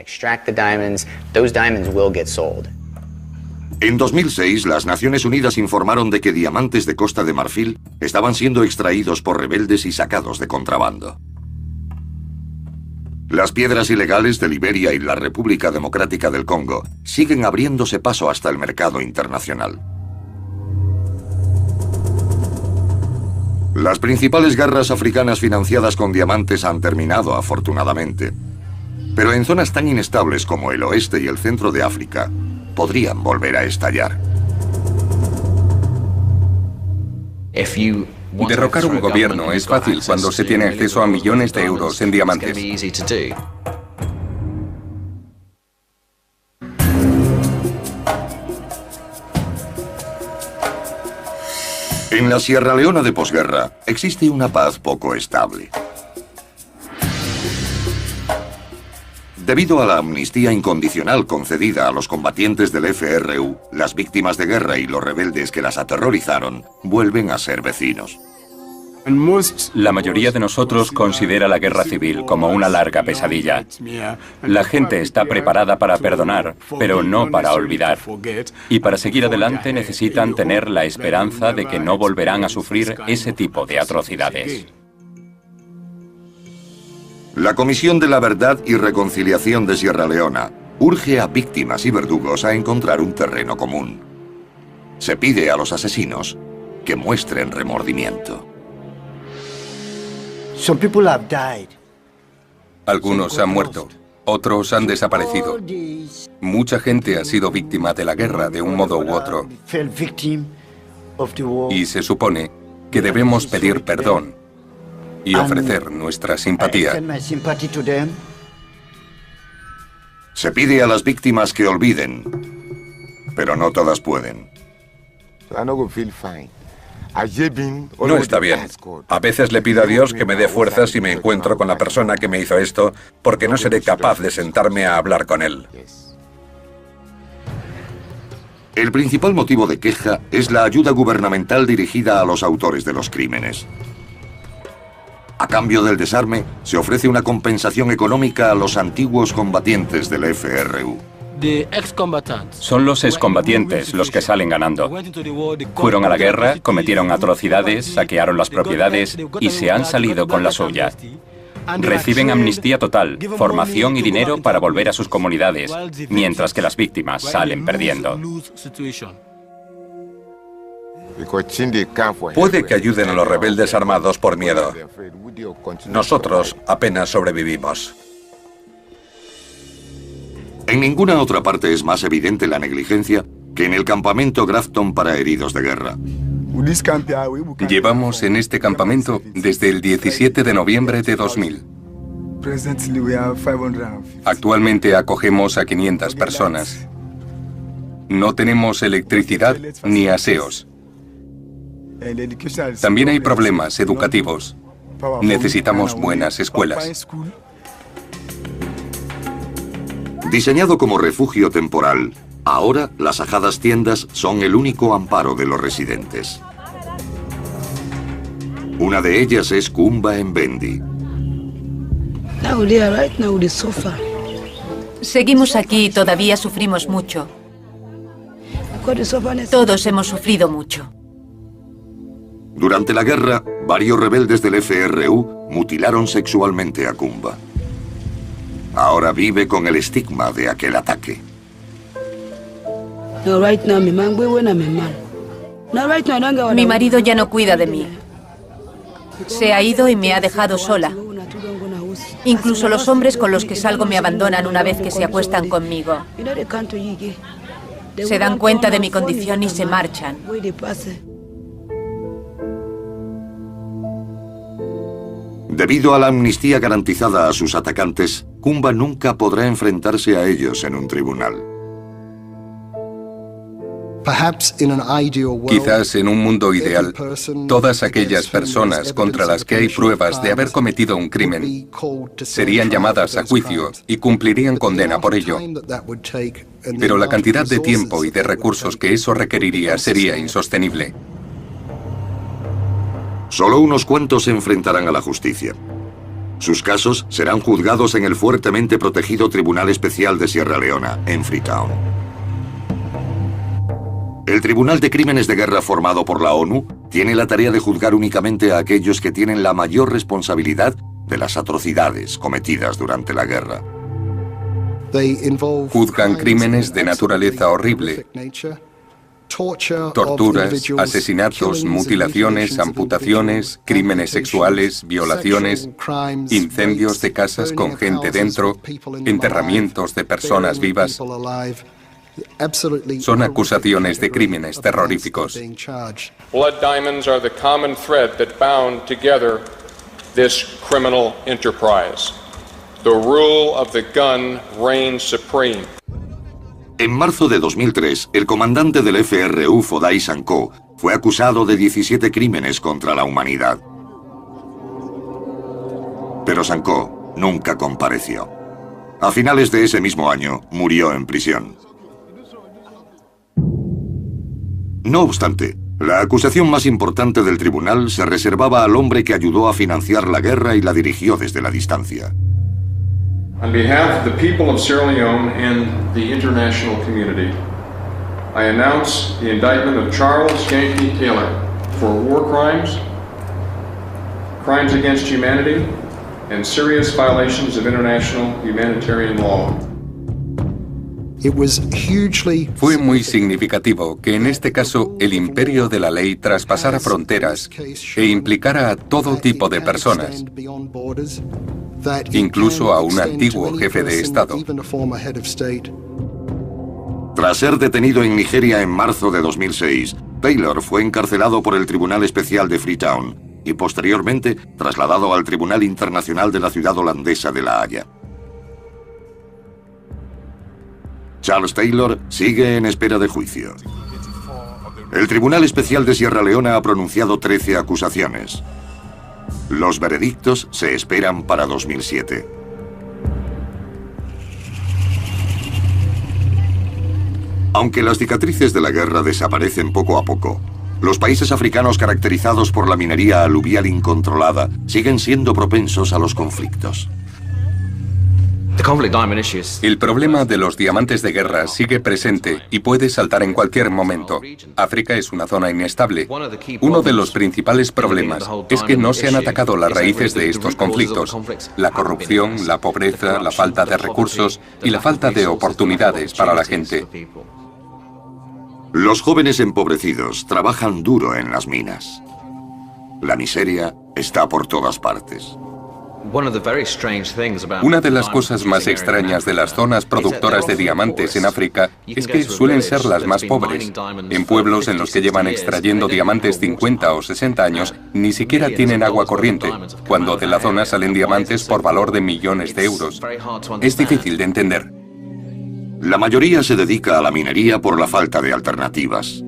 En 2006, las Naciones Unidas informaron de que diamantes de Costa de Marfil estaban siendo extraídos por rebeldes y sacados de contrabando. Las piedras ilegales de Liberia y la República Democrática del Congo siguen abriéndose paso hasta el mercado internacional. Las principales guerras africanas financiadas con diamantes han terminado, afortunadamente. Pero en zonas tan inestables como el oeste y el centro de África, podrían volver a estallar. Derrocar un gobierno es fácil cuando se tiene acceso a millones de euros en diamantes. En la Sierra Leona de posguerra existe una paz poco estable. Debido a la amnistía incondicional concedida a los combatientes del FRU, las víctimas de guerra y los rebeldes que las aterrorizaron vuelven a ser vecinos. La mayoría de nosotros considera la guerra civil como una larga pesadilla. La gente está preparada para perdonar, pero no para olvidar. Y para seguir adelante necesitan tener la esperanza de que no volverán a sufrir ese tipo de atrocidades. La Comisión de la Verdad y Reconciliación de Sierra Leona urge a víctimas y verdugos a encontrar un terreno común. Se pide a los asesinos que muestren remordimiento. Algunos han muerto, otros han desaparecido. Mucha gente ha sido víctima de la guerra de un modo u otro. Y se supone que debemos pedir perdón y ofrecer nuestra simpatía. Se pide a las víctimas que olviden, pero no todas pueden. No está bien. A veces le pido a Dios que me dé fuerzas si me encuentro con la persona que me hizo esto, porque no seré capaz de sentarme a hablar con él. El principal motivo de queja es la ayuda gubernamental dirigida a los autores de los crímenes. A cambio del desarme, se ofrece una compensación económica a los antiguos combatientes del FRU. Son los excombatientes los que salen ganando. Fueron a la guerra, cometieron atrocidades, saquearon las propiedades y se han salido con la suya. Reciben amnistía total, formación y dinero para volver a sus comunidades, mientras que las víctimas salen perdiendo. Puede que ayuden a los rebeldes armados por miedo. Nosotros apenas sobrevivimos. En ninguna otra parte es más evidente la negligencia que en el campamento Grafton para heridos de guerra. Llevamos en este campamento desde el 17 de noviembre de 2000. Actualmente acogemos a 500 personas. No tenemos electricidad ni aseos. También hay problemas educativos. Necesitamos buenas escuelas. Diseñado como refugio temporal, ahora las ajadas tiendas son el único amparo de los residentes. Una de ellas es Kumba Mbendi. Seguimos aquí y todavía sufrimos mucho. Todos hemos sufrido mucho. Durante la guerra, varios rebeldes del FRU mutilaron sexualmente a Kumba. Ahora vive con el estigma de aquel ataque. Mi marido ya no cuida de mí. Se ha ido y me ha dejado sola. Incluso los hombres con los que salgo me abandonan una vez que se acuestan conmigo. Se dan cuenta de mi condición y se marchan. Debido a la amnistía garantizada a sus atacantes, Kumba nunca podrá enfrentarse a ellos en un tribunal. Quizás en un mundo ideal, todas aquellas personas contra las que hay pruebas de haber cometido un crimen serían llamadas a juicio y cumplirían condena por ello. Pero la cantidad de tiempo y de recursos que eso requeriría sería insostenible. Solo unos cuantos se enfrentarán a la justicia. Sus casos serán juzgados en el fuertemente protegido Tribunal Especial de Sierra Leona, en Freetown. El Tribunal de Crímenes de Guerra formado por la ONU tiene la tarea de juzgar únicamente a aquellos que tienen la mayor responsabilidad de las atrocidades cometidas durante la guerra. Juzgan crímenes de naturaleza horrible, torturas, asesinatos, mutilaciones, amputaciones, crímenes sexuales, violaciones, incendios de casas con gente dentro, enterramientos de personas vivas. Son acusaciones de crímenes terroríficos. Blood diamonds are the common thread that bound together this criminal enterprise. The rule of the gun reigns supreme. En marzo de 2003, el comandante del FRU, Foday Sankoh, fue acusado de 17 crímenes contra la humanidad. Pero Sankoh nunca compareció. A finales de ese mismo año, murió en prisión. No obstante, La acusación más importante del tribunal se reservaba al hombre que ayudó a financiar la guerra y la dirigió desde la distancia. On behalf of the people of Sierra Leone and the international community, I announce the indictment of Charles Yankee Taylor for war crimes, crimes against humanity, and serious violations of international humanitarian law. Fue muy significativo que en este caso el imperio de la ley traspasara fronteras e implicara a todo tipo de personas, incluso a un antiguo jefe de Estado. Tras ser detenido en Nigeria en marzo de 2006, Taylor fue encarcelado por el Tribunal Especial de Freetown y posteriormente trasladado al Tribunal Internacional de la ciudad holandesa de La Haya. Charles Taylor sigue en espera de juicio. El Tribunal Especial de Sierra Leona ha pronunciado 13 acusaciones. Los veredictos se esperan para 2007. Aunque las cicatrices de la guerra desaparecen poco a poco, los países africanos caracterizados por la minería aluvial incontrolada siguen siendo propensos a los conflictos. El problema de los diamantes de guerra sigue presente y puede saltar en cualquier momento. África es una zona inestable. Uno de los principales problemas es que no se han atacado las raíces de estos conflictos: la corrupción, la pobreza, la falta de recursos y la falta de oportunidades para la gente. Los jóvenes empobrecidos trabajan duro en las minas. La miseria está por todas partes. Una de las cosas más extrañas de las zonas productoras de diamantes en África es que suelen ser las más pobres. En pueblos en los que llevan extrayendo diamantes 50 o 60 años, ni siquiera tienen agua corriente, cuando de la zona salen diamantes por valor de millones de euros. Es difícil de entender. La mayoría se dedica a la minería por la falta de alternativas.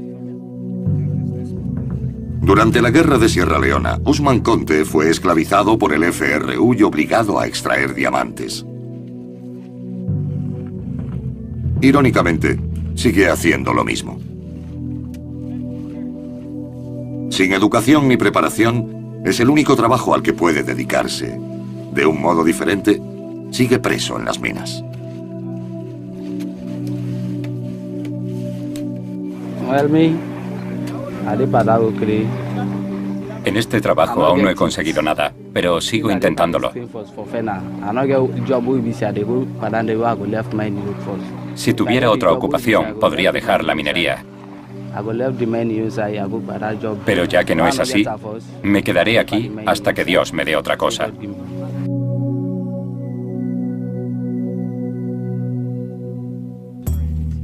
Durante la guerra de Sierra Leona, Ousmane Konté fue esclavizado por el FRU y obligado a extraer diamantes. Irónicamente, sigue haciendo lo mismo. Sin educación ni preparación, es el único trabajo al que puede dedicarse. De un modo diferente, sigue preso en las minas. En este trabajo aún no he conseguido nada, pero sigo intentándolo. Si tuviera otra ocupación, podría dejar la minería. Pero ya que no es así, me quedaré aquí hasta que Dios me dé otra cosa.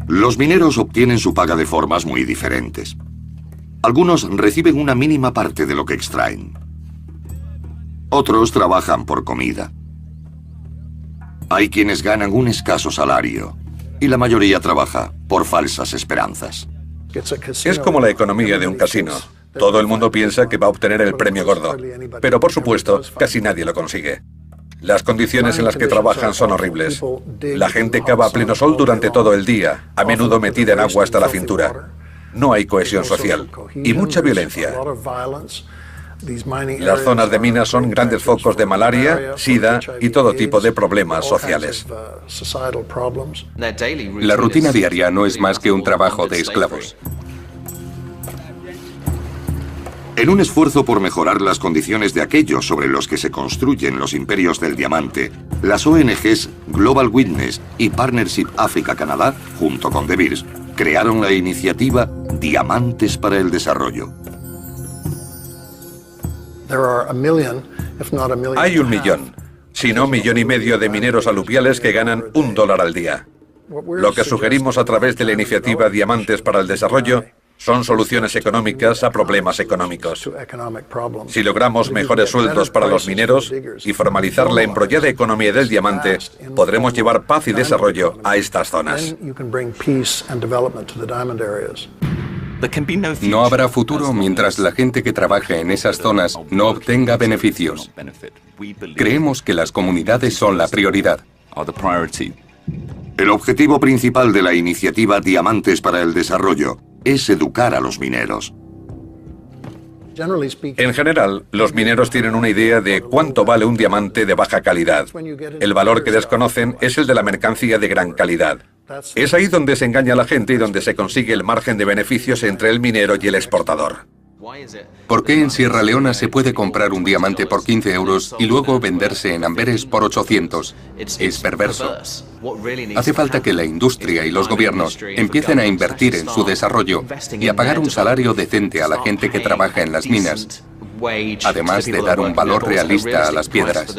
Los mineros obtienen su paga de formas muy diferentes. Algunos reciben una mínima parte de lo que extraen. Otros trabajan por comida. Hay quienes ganan un escaso salario y la mayoría trabaja por falsas esperanzas. Es como la economía de un casino. Todo el mundo piensa que va a obtener el premio gordo, pero por supuesto, casi nadie lo consigue. Las condiciones en las que trabajan son horribles. La gente cava a pleno sol durante todo el día, a menudo metida en agua hasta la cintura. No hay cohesión social y mucha violencia. Las zonas de minas son grandes focos de malaria, sida y todo tipo de problemas sociales. La rutina diaria no es más que un trabajo de esclavos. En un esfuerzo por mejorar las condiciones de aquellos sobre los que se construyen los imperios del diamante, las ONGs Global Witness y Partnership África-Canadá, junto con De Beers, crearon la iniciativa Diamantes para el Desarrollo. Hay 1 millón, si no 1,5 millones de mineros aluviales que ganan $1 al día. Lo que sugerimos a través de la iniciativa Diamantes para el Desarrollo son soluciones económicas a problemas económicos. Si logramos mejores sueldos para los mineros y formalizar la embrollada economía del diamante, podremos llevar paz y desarrollo a estas zonas. No habrá futuro mientras la gente que trabaja en esas zonas no obtenga beneficios. Creemos que las comunidades son la prioridad. El objetivo principal de la iniciativa Diamantes para el Desarrollo es educar a los mineros. En general, los mineros tienen una idea de cuánto vale un diamante de baja calidad. El valor que desconocen es el de la mercancía de gran calidad. Es ahí donde se engaña a la gente y donde se consigue el margen de beneficios entre el minero y el exportador. ¿Por qué en Sierra Leona se puede comprar un diamante por 15 euros y luego venderse en Amberes por 800? Es perverso. Hace falta que la industria y los gobiernos empiecen a invertir en su desarrollo y a pagar un salario decente a la gente que trabaja en las minas, además de dar un valor realista a las piedras.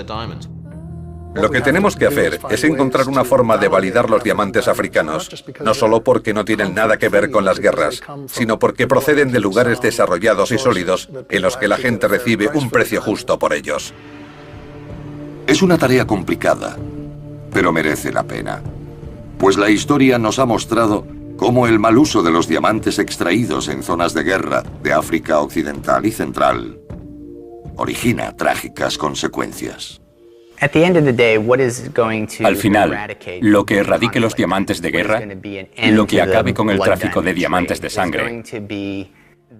Lo que tenemos que hacer es encontrar una forma de validar los diamantes africanos, no solo porque no tienen nada que ver con las guerras, sino porque proceden de lugares desarrollados y sólidos en los que la gente recibe un precio justo por ellos. Es una tarea complicada, pero merece la pena, pues la historia nos ha mostrado cómo el mal uso de los diamantes extraídos en zonas de guerra de África Occidental y Central origina trágicas consecuencias. Al final, lo que erradique los diamantes de guerra, lo que acabe con el tráfico de diamantes de sangre,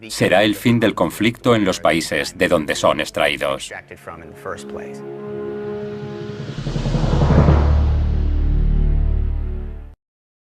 será el fin del conflicto en los países de donde son extraídos.